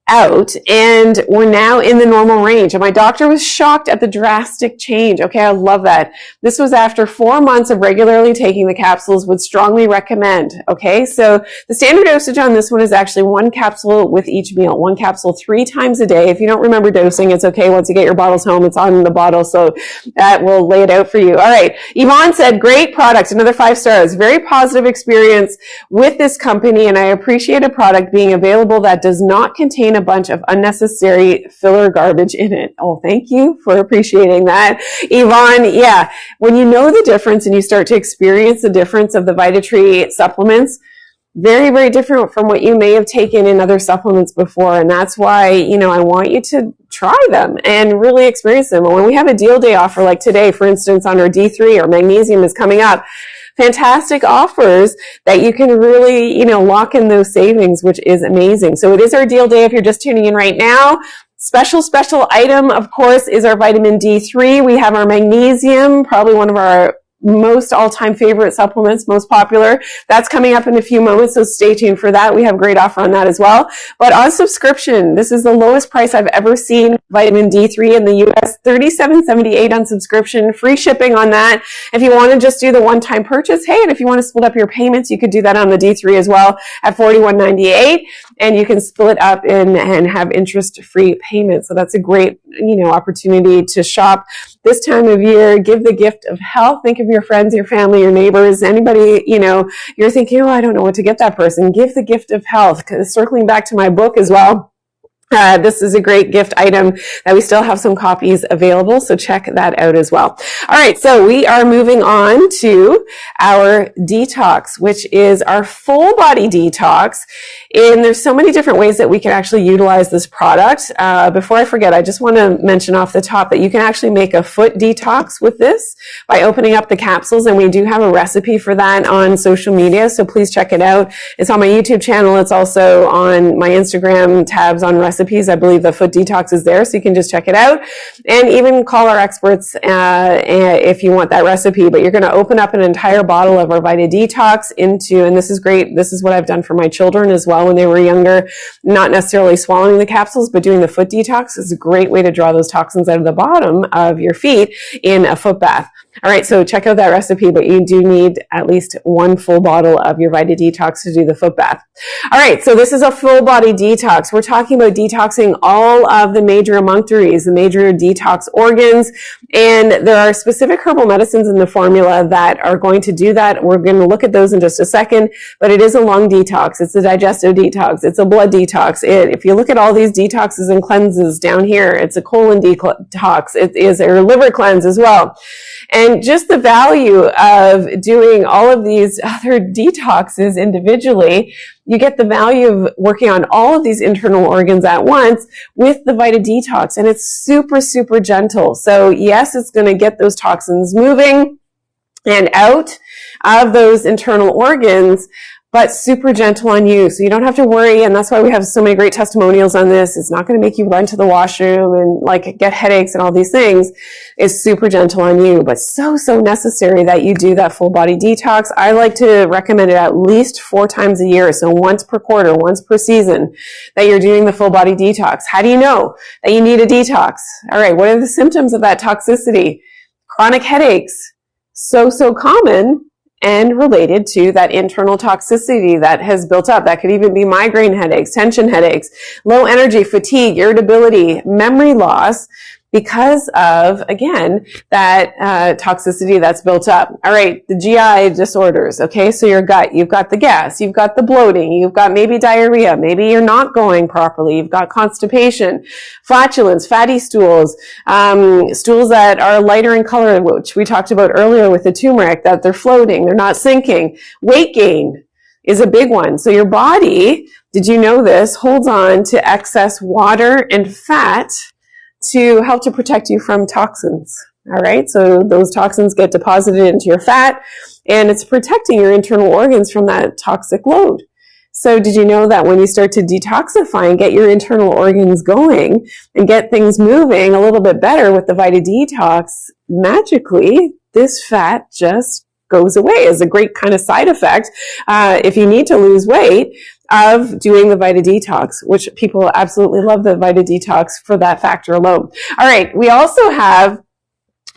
out, and we're now in the normal range. And my doctor was shocked at the drastic change. Okay, I love that. This was after 4 months of regularly taking the capsules, would strongly recommend. Okay, so the standard dosage on this one is actually 1 capsule with each meal, 1 capsule 3 times a day. If you don't remember dosing, it's okay. Once you get your bottles home, it's on the bottle, so that will lay it out for you. All right, Yvonne said, great product, another 5 stars. Very positive experience with this company, and I appreciate a product being available that does not contain a bunch of unnecessary filler garbage in it. Oh, thank you for appreciating that, Yvonne. Yeah, when you know the difference and you start to experience the difference of the Vitatree supplements, very, very different from what you may have taken in other supplements before. And that's why, I want you to try them and really experience them. And when we have a deal day offer like today, for instance, on our D3 or magnesium is coming up, fantastic offers that you can really, lock in those savings, which is amazing. So it is our deal day if you're just tuning in right now. Special item, of course, is our vitamin D3. We have our magnesium, probably one of our most all-time favorite supplements, most popular. That's coming up in a few moments, so stay tuned for that. We have a great offer on that as well. But on subscription, this is the lowest price I've ever seen vitamin D3 in the US, $37.78 on subscription, free shipping on that. If you want to just do the one-time purchase, hey, and if you want to split up your payments, you could do that on the D3 as well at $41.98, and you can split up and have interest-free payments. So that's a great, opportunity to shop this time of year. Give the gift of health. Think of your friends, your family, your neighbors, anybody, you're thinking, I don't know what to get that person. Give the gift of health. Circling back to my book as well. This is a great gift item that we still have some copies available, so check that out as well. All right, so we are moving on to our detox, which is our full body detox. And there's so many different ways that we can actually utilize this product. Before I forget, I just want to mention off the top that you can actually make a foot detox with this by opening up the capsules, and we do have a recipe for that on social media, so please check it out. It's on my YouTube channel. It's also on my Instagram tabs on recipes. I believe the foot detox is there, so you can just check it out and even call our experts if you want that recipe. But you're going to open up an entire bottle of our Vita Detox into, and this is great, this is what I've done for my children as well when they were younger, not necessarily swallowing the capsules, but doing the foot detox is a great way to draw those toxins out of the bottom of your feet in a foot bath. All right, so check out that recipe, but you do need at least 1 full bottle of your Vita Detox to do the foot bath. All right, so this is a full body detox. We're talking about detoxing all of the major emunctories, the major detox organs, and there are specific herbal medicines in the formula that are going to do that. We're going to look at those in just a second, but it is a lung detox. It's a digestive detox. It's a blood detox. If you look at all these detoxes and cleanses down here, it's a colon detox. It is a liver cleanse as well. And just the value of doing all of these other detoxes individually, you get the value of working on all of these internal organs at once with the Vita Detox. And it's super, super gentle. So yes, it's going to get those toxins moving and out of those internal organs, but super gentle on you. So you don't have to worry. And that's why we have so many great testimonials on this. It's not going to make you run to the washroom and like get headaches and all these things. It's super gentle on you, but so necessary that you do that full body detox. I like to recommend it at least 4 times a year. So once per quarter, once per season that you're doing the full body detox. How do you know that you need a detox? All right. What are the symptoms of that toxicity? Chronic headaches. So common and related to that internal toxicity that has built up. That could even be migraine headaches, tension headaches, low energy, fatigue, irritability, memory loss, because of, again, that toxicity that's built up. All right, the GI disorders, okay? So your gut, you've got the gas, you've got the bloating, you've got maybe diarrhea, maybe you're not going properly, you've got constipation, flatulence, fatty stools, stools that are lighter in color, which we talked about earlier with the turmeric, that they're floating, they're not sinking. Weight gain is a big one. So your body, did you know this, holds on to excess water and fat to help to protect you from toxins. All right. So those toxins get deposited into your fat and it's protecting your internal organs from that toxic load. So did you know that when you start to detoxify and get your internal organs going and get things moving a little bit better with the Vita Detox, magically this fat just goes away as a great kind of side effect if you need to lose weight of doing the Vita Detox, which people absolutely love the Vita Detox for that factor alone. All right, we also have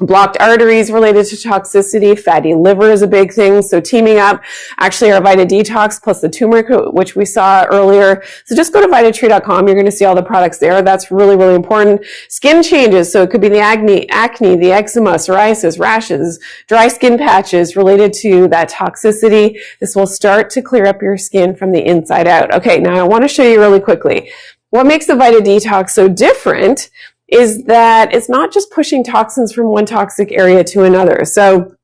blocked arteries related to toxicity. Fatty liver is a big thing. So teaming up actually our Vita Detox plus the turmeric, which we saw earlier. So just go to Vitatree.com. You're going to see all the products there. That's really important. Skin changes. So it could be the acne, the eczema, psoriasis, rashes, dry skin patches related to that toxicity. This will start to clear up your skin from the inside out. Okay. Now I want to show you really quickly what makes the Vita Detox so different is that it's not just pushing toxins from one toxic area to another. So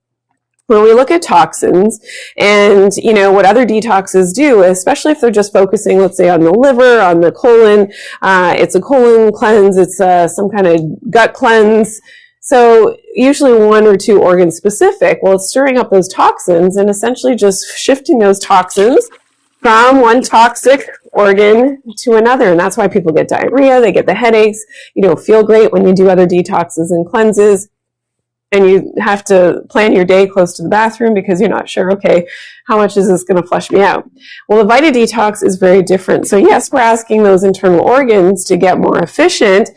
when we look at toxins and, you know, what other detoxes do, especially if they're just focusing, let's say, on the liver, on the colon, it's a colon cleanse, it's some kind of gut cleanse. So usually 1 or 2 organ specific. Well, it's stirring up those toxins and essentially just shifting those toxins from one toxic organ to another. And that's why people get diarrhea, they get the headaches, you don't feel great when you do other detoxes and cleanses, and you have to plan your day close to the bathroom because you're not sure, okay, how much is this going to flush me out? Well, the Vita Detox is very different. So yes, we're asking those internal organs to get more efficient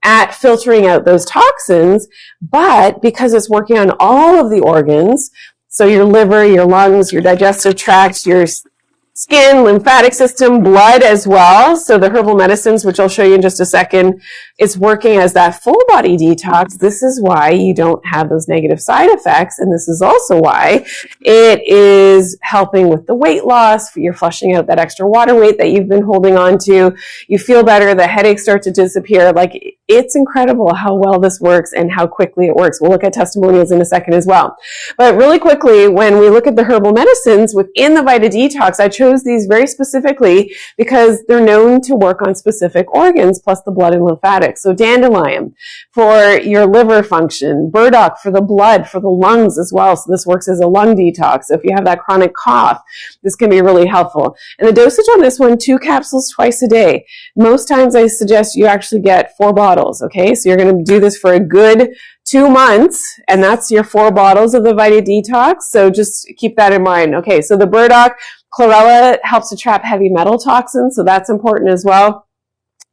at filtering out those toxins, but because it's working on all of the organs, so your liver, your lungs, your digestive tract, your skin, lymphatic system, blood as well. So the herbal medicines, which I'll show you in just a second, it's working as that full body detox. This is why you don't have those negative side effects. And this is also why it is helping with the weight loss. You're flushing out that extra water weight that you've been holding on to. You feel better. The headaches start to disappear. Like, it's incredible how well this works and how quickly it works. We'll look at testimonials in a second as well. But really quickly, when we look at the herbal medicines within the Vita Detox, I chose these very specifically because they're known to work on specific organs plus the blood and lymphatics. So dandelion for your liver function, burdock for the blood, for the lungs as well. So this works as a lung detox. So if you have that chronic cough, this can be really helpful. And the dosage on this one, 2 capsules twice a day. Most times I suggest you actually get 4 bottles. Okay, so you're going to do this for a good 2 months, and that's your 4 bottles of the Vita Detox. So just keep that in mind. Okay, so the burdock, chlorella helps to trap heavy metal toxins, so that's important as well.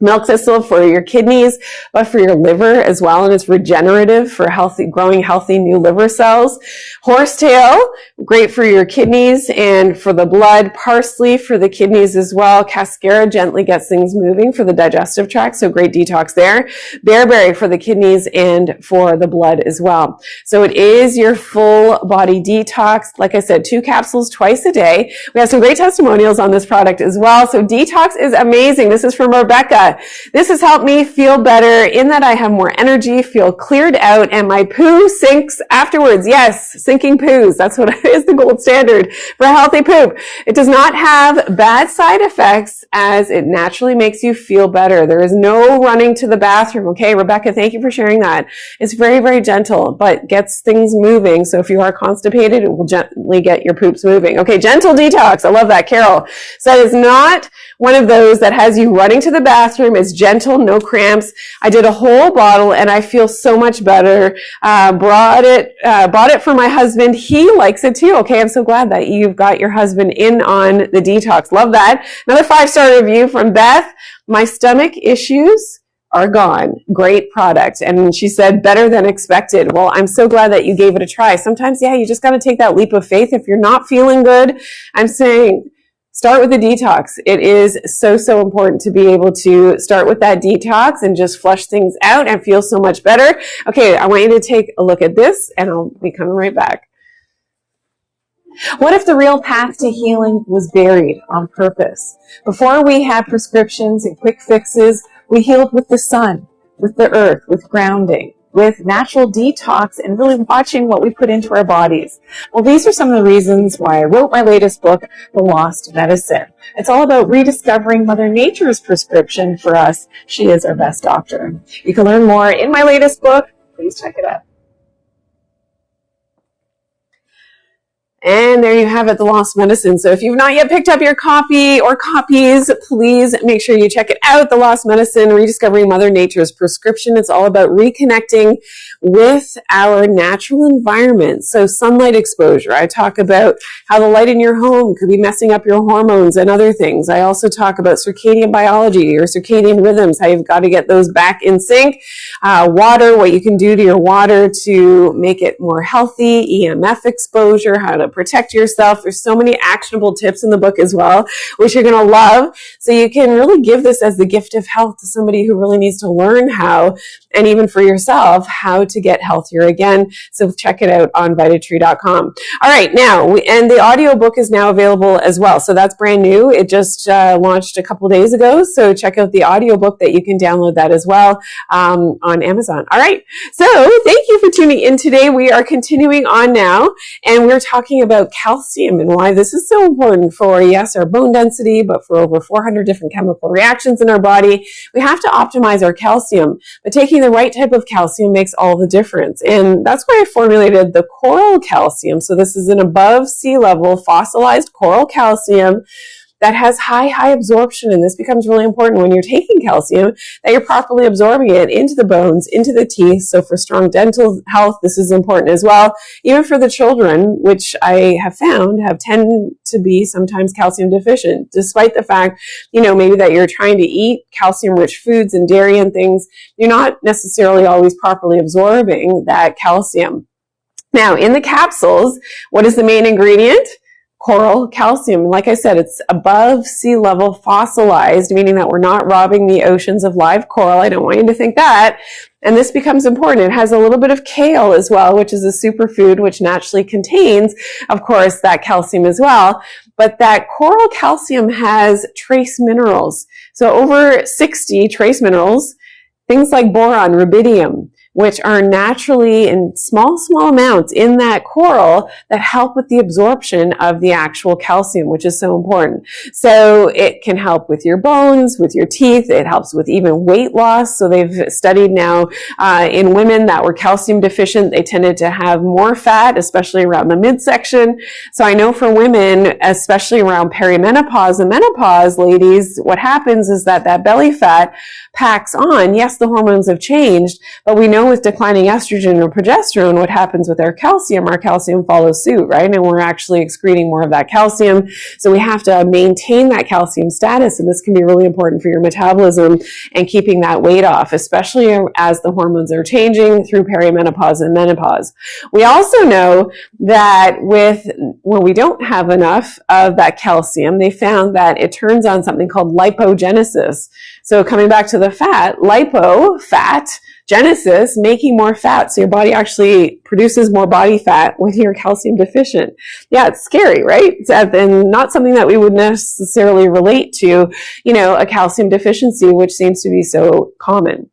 Milk thistle for your kidneys, but for your liver as well, and it's regenerative for growing healthy new liver cells. Horsetail, great for your kidneys and for the blood. Parsley for the kidneys as well. Cascara gently gets things moving for the digestive tract, so great detox there. Bearberry for the kidneys and for the blood as well. So it is your full body detox. Like I said, 2 capsules twice a day. We have some great testimonials on this product as well. So detox is amazing. This is from Rebecca. yeah, this has helped me feel better in that I have more energy, feel cleared out, and my poo sinks afterwards. Yes, sinking poos. That's what is the gold standard for healthy poop. It does not have bad side effects as it naturally makes you feel better. There is no running to the bathroom. Okay, Rebecca, thank you for sharing that. It's very, very gentle, but gets things moving. So if you are constipated, it will gently get your poops moving. Okay, gentle detox. I love that, Carol. So it is not one of those that has you running to the bathroom. It's gentle, no cramps. I did a whole bottle and I feel so much better. Bought it for my husband. He likes it too. Okay, I'm so glad that you've got your husband in on the detox. Love that. Another 5-star review from Beth. My stomach issues are gone. Great product. And she said, better than expected. Well, I'm so glad that you gave it a try. Sometimes, yeah, you just got to take that leap of faith. If you're not feeling good, I'm saying, start with the detox. It is so, so important to be able to start with that detox and just flush things out and feel so much better. Okay, I want you to take a look at this and I'll be coming right back. What if the real path to healing was buried on purpose? Before we had prescriptions and quick fixes, we healed with the sun, with the earth, with grounding, with natural detox, and really watching what we put into our bodies. Well, these are some of the reasons why I wrote my latest book, The Lost Medicine. It's all about rediscovering Mother Nature's prescription for us. She is our best doctor. You can learn more in my latest book. Please check it out. And there you have it, The Lost Medicine. So if you've not yet picked up your copy or copies, please make sure you check it out. The Lost Medicine, Rediscovering Mother Nature's Prescription. It's all about reconnecting with our natural environment. So sunlight exposure. I talk about how the light in your home could be messing up your hormones and other things. I also talk about circadian biology or circadian rhythms, how you've got to get those back in sync. Water, what you can do to your water to make it more healthy. EMF exposure, how to protect yourself. There's so many actionable tips in the book as well, which you're going to love. So you can really give this as the gift of health to somebody who really needs to learn how, and even for yourself, how to get healthier again. So check it out on Vitatree.com. All right, now, and the audiobook is now available as well. So that's brand new. It just launched a couple days ago. So check out the audiobook that you can download that as well on Amazon. All right. So thank you for tuning in today. We are continuing on now, and we're talking about calcium and why this is so important for, yes, our bone density, but for over 400 different chemical reactions in our body. We have to optimize our calcium, but taking the right type of calcium makes all the difference. And that's why I formulated the coral calcium. So this is an above sea level fossilized coral calcium that has high absorption. And this becomes really important when you're taking calcium, that you're properly absorbing it into the bones, into the teeth. So for strong dental health, this is important as well. Even for the children, which I have found tend to be sometimes calcium deficient, despite the fact, maybe that you're trying to eat calcium-rich foods and dairy and things, you're not necessarily always properly absorbing that calcium. Now, in the capsules, what is the main ingredient? Coral calcium. Like I said, it's above sea level fossilized, meaning that we're not robbing the oceans of live coral. I don't want you to think that. And this becomes important. It has a little bit of kale as well, which is a superfood, which naturally contains, of course, that calcium as well. But that coral calcium has trace minerals. So over 60 trace minerals, things like boron, rubidium, which are naturally in small amounts in that coral that help with the absorption of the actual calcium, which is so important. So it can help with your bones, with your teeth. It helps with even weight loss. So they've studied now in women that were calcium deficient, they tended to have more fat, especially around the midsection. So I know for women, especially around perimenopause and menopause, ladies, what happens is that belly fat packs on. Yes, the hormones have changed, but we know with declining estrogen or progesterone, what happens with our calcium follows suit, right? And we're actually excreting more of that calcium. So we have to maintain that calcium status. And this can be really important for your metabolism and keeping that weight off, especially as the hormones are changing through perimenopause and menopause. We also know that when we don't have enough of that calcium, they found that it turns on something called lipogenesis. So coming back to the fat, lipo, fat, genesis, making more fat. So your body actually produces more body fat when you're calcium deficient. Yeah, it's scary, right? And not something that we would necessarily relate to, a calcium deficiency, which seems to be so common.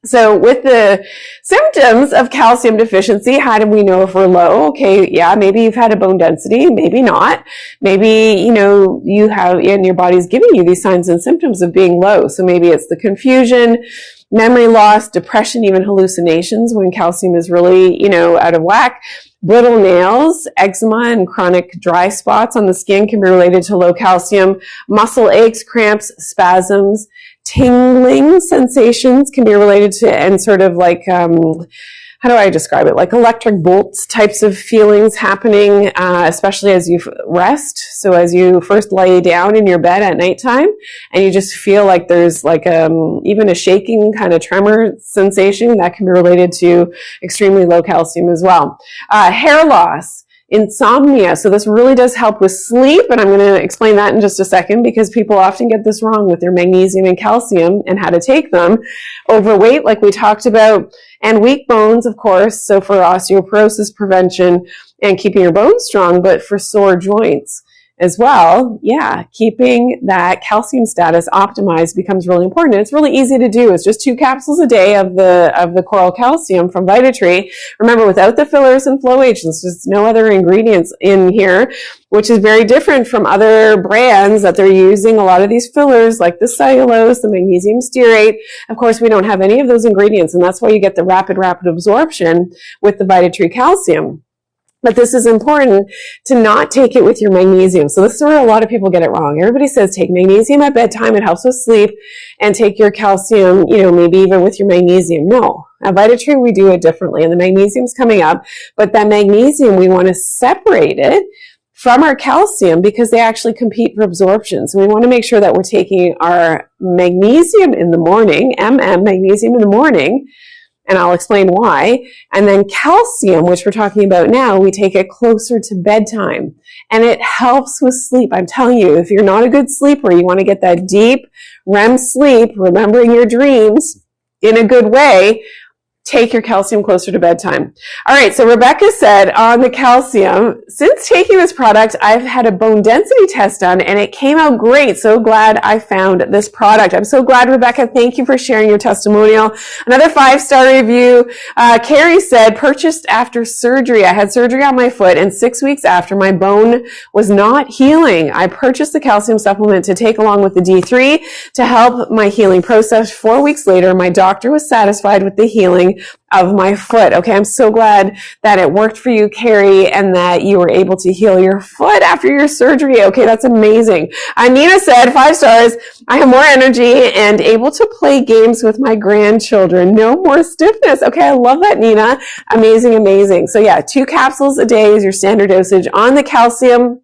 So with the symptoms of calcium deficiency, how do we know if we're low? Okay, yeah, maybe you've had a bone density, maybe not. Maybe, you have, and your body's giving you these signs and symptoms of being low. So maybe it's the confusion, memory loss, depression, even hallucinations when calcium is really, out of whack. Brittle nails, eczema, and chronic dry spots on the skin can be related to low calcium. Muscle aches, cramps, spasms, tingling sensations can be related to, and sort of like, how do I describe it? Like electric bolts types of feelings happening, especially as you rest. So as you first lay down in your bed at nighttime and you just feel like there's like, even a shaking kind of tremor sensation that can be related to extremely low calcium as well. Hair loss. Insomnia. So this really does help with sleep, and I'm going to explain that in just a second because people often get this wrong with their magnesium and calcium and how to take them. Overweight, like we talked about, and weak bones, of course, so for osteoporosis prevention and keeping your bones strong, but for sore joints as well, yeah, keeping that calcium status optimized becomes really important. And it's really easy to do. It's just 2 capsules a day of the coral calcium from Vitatree. Remember, without the fillers and flow agents, there's no other ingredients in here, which is very different from other brands that they're using a lot of these fillers like the cellulose, the magnesium stearate. Of course, we don't have any of those ingredients, and that's why you get the rapid absorption with the Vitatree calcium. But this is important to not take it with your magnesium. So this is where a lot of people get it wrong. Everybody says take magnesium at bedtime, it helps with sleep, and take your calcium, maybe even with your magnesium. No, at Vitatree we do it differently, and the magnesium's coming up, but that magnesium, we want to separate it from our calcium because they actually compete for absorption. So we want to make sure that we're taking our magnesium in the morning, magnesium in the morning, and I'll explain why. And then calcium, which we're talking about now, we take it closer to bedtime. And it helps with sleep. I'm telling you, if you're not a good sleeper, you want to get that deep REM sleep, remembering your dreams in a good way, take your calcium closer to bedtime. All right, so Rebecca said on the calcium, since taking this product, I've had a bone density test done and it came out great. So glad I found this product. I'm so glad, Rebecca. Thank you for sharing your testimonial. Another 5-star review. Carrie said, purchased after surgery. I had surgery on my foot and 6 weeks after, my bone was not healing. I purchased the calcium supplement to take along with the D3 to help my healing process. 4 weeks later, my doctor was satisfied with the healing of my foot. Okay, I'm so glad that it worked for you, Carrie, and that you were able to heal your foot after your surgery. Okay, that's amazing. Nina said, 5 stars, I have more energy and able to play games with my grandchildren. No more stiffness. Okay, I love that, Nina. Amazing, amazing. So yeah, 2 capsules a day is your standard dosage on the calcium.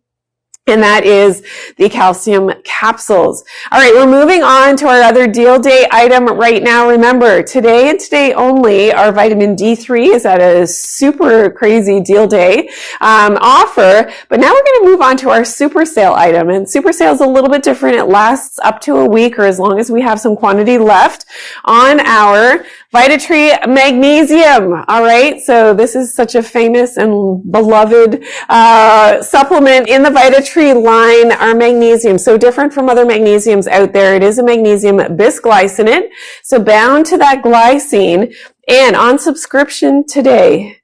And that is the calcium capsules. All right, we're moving on to our other deal day item right now. Remember, today and today only, our vitamin D3 is at a super crazy deal day offer. But now we're going to move on to our super sale item. And super sale is a little bit different. It lasts up to a week or as long as we have some quantity left on our Vitatree Magnesium. All right, so this is such a famous and beloved supplement in the Vitatree line, our magnesium. So different from other magnesiums out there. It is a magnesium bisglycinate, so bound to that glycine, and on subscription today,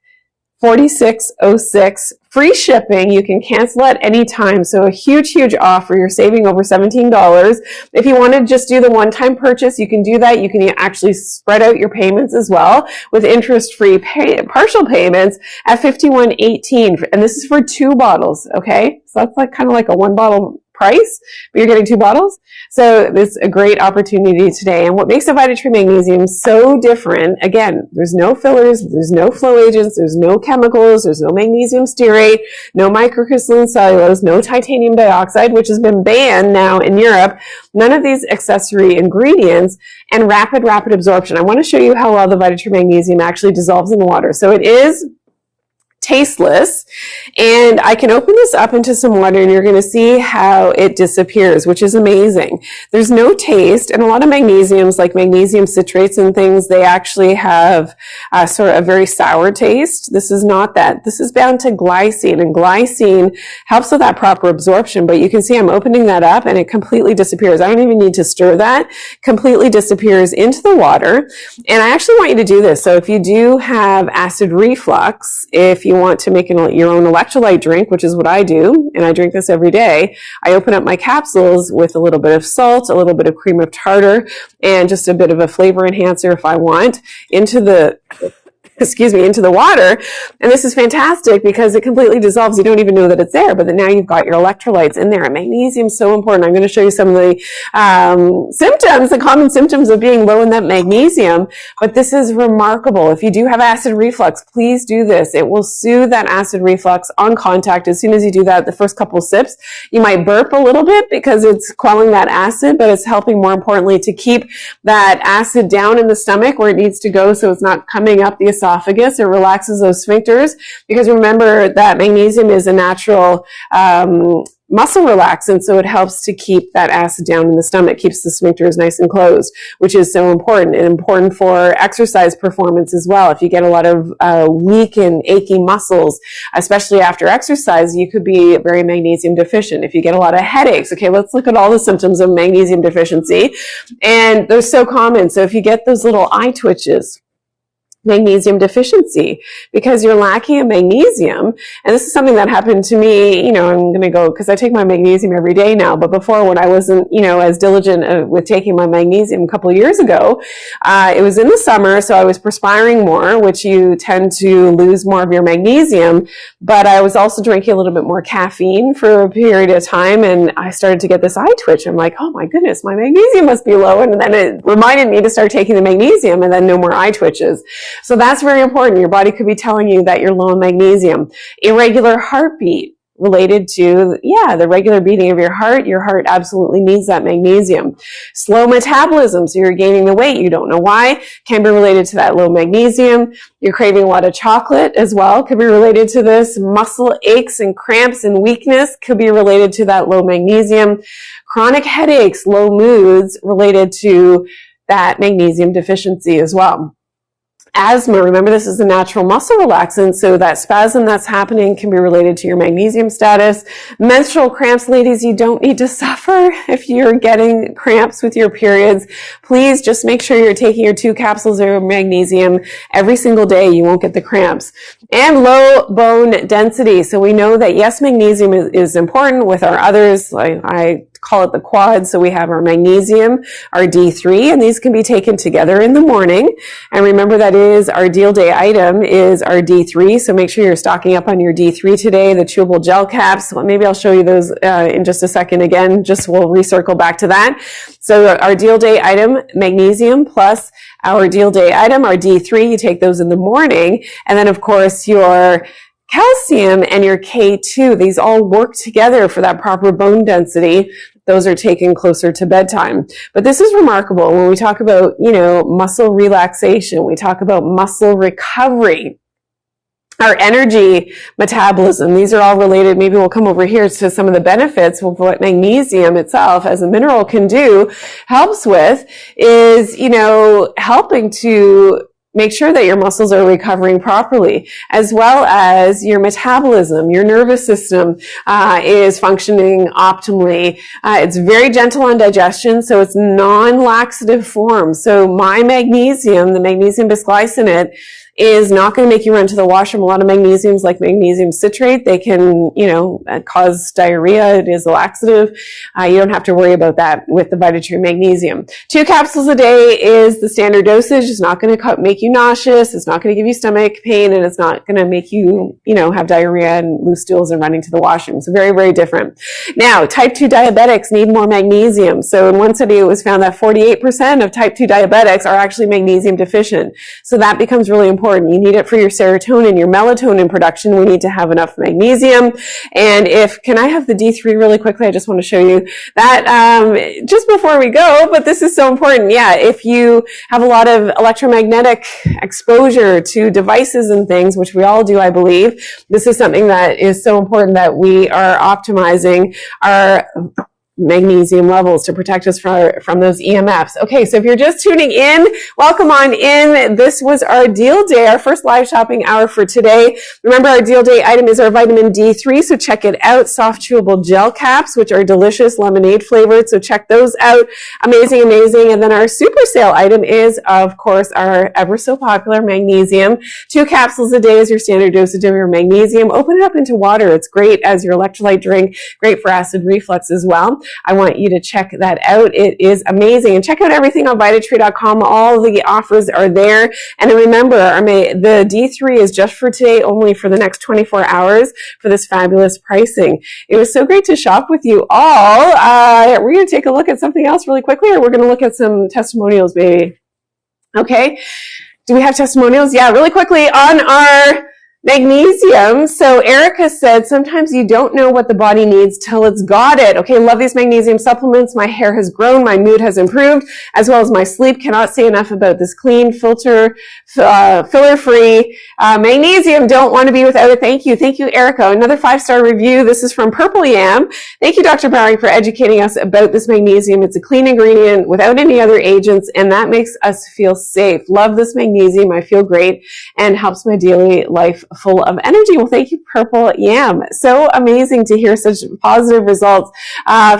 $46.06, free shipping. You can cancel at any time. So a huge offer. You're saving over $17. If you want to just do the one-time purchase, you can do that. You can actually spread out your payments as well with interest-free partial payments at $51.18. And this is for 2 bottles. Okay, so that's like kind of like a 1-bottle price, but you're getting 2 bottles. So it's a great opportunity today. And what makes the Vitatree Magnesium so different, again, there's no fillers, there's no flow agents, there's no chemicals, there's no magnesium stearate, no microcrystalline cellulose, no titanium dioxide, which has been banned now in Europe, none of these accessory ingredients, and rapid absorption. I want to show you how well the Vitatree Magnesium actually dissolves in the water. So it is tasteless. And I can open this up into some water and you're going to see how it disappears, which is amazing. There's no taste, and a lot of magnesiums, like magnesium citrates and things, they actually have sort of a very sour taste. This is not that. This is bound to glycine, and glycine helps with that proper absorption. But you can see I'm opening that up and it completely disappears. I don't even need to stir that. Completely disappears into the water. And I actually want you to do this. So if you do have acid reflux, if you want to make your own electrolyte drink, which is what I do, and I drink this every day, I open up my capsules with a little bit of salt, a little bit of cream of tartar, and just a bit of a flavor enhancer if I want, into the water. And this is fantastic because it completely dissolves. You don't even know that it's there, but then now you've got your electrolytes in there. And magnesium is so important. I'm going to show you some of the symptoms, the common symptoms of being low in that magnesium. But this is remarkable. If you do have acid reflux, please do this. It will soothe that acid reflux on contact. As soon as you do that, the first couple sips, you might burp a little bit because it's quelling that acid, but it's helping, more importantly, to keep that acid down in the stomach where it needs to go, so it's not coming up the esophagus. It relaxes those sphincters, because remember that magnesium is a natural muscle relaxant, so it helps to keep that acid down in the stomach, keeps the sphincters nice and closed, which is so important, and important for exercise performance as well. If you get a lot of weak and achy muscles, especially after exercise, you could be very magnesium deficient. If you get a lot of headaches, okay, let's look at all the symptoms of magnesium deficiency, and they're so common. So if you get those little eye twitches, magnesium deficiency, because you're lacking in magnesium. And this is something that happened to me, I'm going to go, because I take my magnesium every day now, but before, when I wasn't, as diligent with taking my magnesium a couple of years ago, it was in the summer, so I was perspiring more, which you tend to lose more of your magnesium, but I was also drinking a little bit more caffeine for a period of time, and I started to get this eye twitch. I'm like, oh my goodness, my magnesium must be low, and then it reminded me to start taking the magnesium, and then no more eye twitches. So that's very important. Your body could be telling you that you're low in magnesium. Irregular heartbeat, related to, the regular beating of your heart. Your heart absolutely needs that magnesium. Slow metabolism, so you're gaining the weight, you don't know why, can be related to that low magnesium. You're craving a lot of chocolate as well, could be related to this. Muscle aches and cramps and weakness could be related to that low magnesium. Chronic headaches, low moods, related to that magnesium deficiency as well. Asthma, remember, this is a natural muscle relaxant, so that spasm that's happening can be related to your magnesium status. Menstrual cramps, ladies, you don't need to suffer if you're getting cramps with your periods. Please just make sure you're taking your 2 capsules of magnesium every single day. You won't get the cramps. And low bone density. So we know that, yes, magnesium is important with our others. I call it the quad. So we have our magnesium, our D3, and these can be taken together in the morning. And remember, that is our deal day item is our D3. So make sure you're stocking up on your D3 today, the chewable gel caps. Well, maybe I'll show you those in just a second again, we'll recircle back to that. So our deal day item, magnesium, plus our deal day item, our D3, you take those in the morning. And then, of course, your calcium and your K2, these all work together for that proper bone density. Those are taken closer to bedtime. But this is remarkable when we talk about, muscle relaxation. We talk about muscle recovery. Our energy metabolism, these are all related. Maybe we'll come over here to some of the benefits of what magnesium itself as a mineral can do, helps with, is, helping to make sure that your muscles are recovering properly, as well as your metabolism, your nervous system is functioning optimally. It's very gentle on digestion, so it's non-laxative form. So my magnesium, the magnesium bisglycinate, is not going to make you run to the washroom. A lot of magnesiums, like magnesium citrate, they can, cause diarrhea. It is a laxative. You don't have to worry about that with the Vitatree magnesium. 2 capsules a day is the standard dosage. It's not going to make you nauseous. It's not going to give you stomach pain, and it's not going to make you, have diarrhea and loose stools and running to the washroom. So very, very different. Now, type 2 diabetics need more magnesium. So in one study, it was found that 48% of type 2 diabetics are actually magnesium deficient. So that becomes really important important. You need it for your serotonin, your melatonin production. We need to have enough magnesium. And can I have the D3 really quickly? I just want to show you that just before we go, but this is so important. Yeah, if you have a lot of electromagnetic exposure to devices and things, which we all do, I believe, this is something that is so important that we are optimizing our magnesium levels to protect us from those EMFs. Okay, so if you're just tuning in, welcome on in. This was our deal day, our first live shopping hour for today. Remember, our deal day item is our vitamin D3, so check it out. Soft chewable gel caps, which are delicious, lemonade flavored, so check those out. Amazing, amazing. And then our super sale item is, of course, our ever so popular magnesium. 2 capsules a day is your standard dosage of your magnesium. Open it up into water. It's great as your electrolyte drink, great for acid reflux as well. I want you to check that out. It is amazing. And check out everything on Vitatree.com. All the offers are there. And remember, the D3 is just for today, only for the next 24 hours for this fabulous pricing. It was so great to shop with you all. We're going to take a look at something else really quickly, or we're going to look at some testimonials, maybe. Okay. Do we have testimonials? Yeah, really quickly on our magnesium. So Erica said, sometimes you don't know what the body needs till it's got it. Okay, love these magnesium supplements. My hair has grown. My mood has improved, as well as my sleep. Cannot say enough about this clean, filler-free magnesium. Don't want to be without it. Thank you. Thank you, Erica. Another 5-star review. This is from Purple Yam. Thank you, Dr. Bowring, for educating us about this magnesium. It's a clean ingredient without any other agents, and that makes us feel safe. Love this magnesium. I feel great and helps my daily life full of energy. Well, thank you, Purple Yam. So amazing to hear such positive results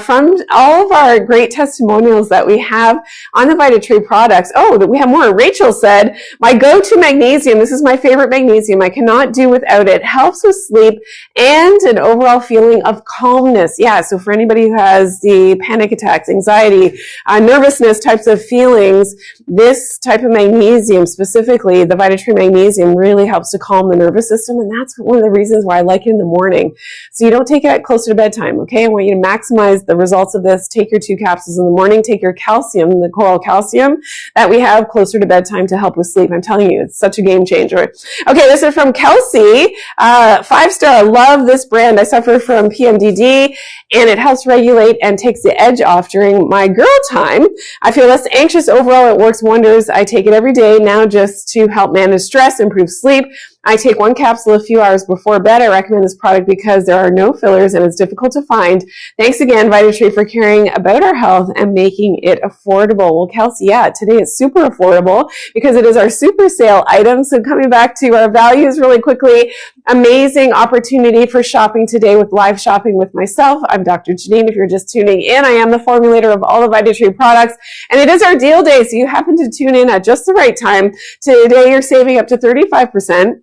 from all of our great testimonials that we have on the Vitatree products. Oh, that we have more. Rachel said, my go-to magnesium. This is my favorite magnesium. I cannot do without it. Helps with sleep and an overall feeling of calmness. Yeah, so for anybody who has the panic attacks, anxiety, nervousness types of feelings, this type of magnesium, specifically the Vitatree magnesium, really helps to calm the nervous system, and that's one of the reasons why I like it in the morning. So you don't take it closer to bedtime, okay? I want you to maximize the results of this. Take your 2 capsules in the morning. Take your calcium, the coral calcium that we have closer to bedtime to help with sleep. I'm telling you, it's such a game changer. Okay, this is from Kelsey. 5-star. Love this brand. I suffer from PMDD, and it helps regulate and takes the edge off during my girl time. I feel less anxious overall. It works wonders. I take it every day now just to help manage stress, improve sleep. I take 1 capsule a few hours before bed. I recommend this product because there are no fillers and it's difficult to find. Thanks again, Vitatree, for caring about our health and making it affordable. Well, Kelsey, yeah, today it's super affordable because it is our super sale item. So coming back to our values really quickly, amazing opportunity for shopping today with live shopping with myself. I'm Dr. Janine. If you're just tuning in, I am the formulator of all the Vitatree products, and it is our deal day, so you happen to tune in at just the right time. Today, you're saving up to 35%.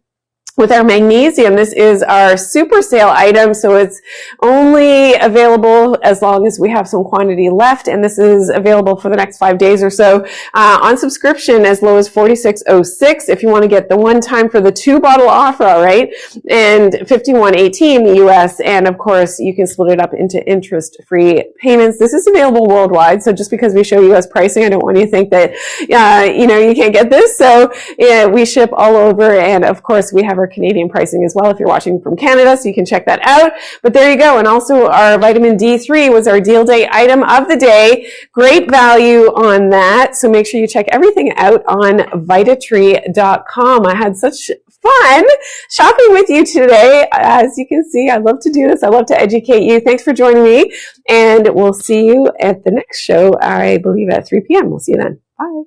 With our magnesium, this is our super sale item, so it's only available as long as we have some quantity left, and this is available for the next 5 days or so on subscription as low as $46.06 if you want to get the one time for the 2-bottle offer, all right, and $51.18 US, and of course you can split it up into interest-free payments. This is available worldwide, so just because we show US pricing, I don't want you to think that you can't get this. So yeah, we ship all over, and of course we have our Canadian pricing as well if you're watching from Canada, so you can check that out. But there you go. And also our vitamin D3 was our deal day item of the day. Great value on that. So make sure you check everything out on Vitatree.com. I had such fun shopping with you today. As you can see, I love to do this. I love to educate you. Thanks for joining me. And we'll see you at the next show, I believe at 3 p.m. We'll see you then. Bye.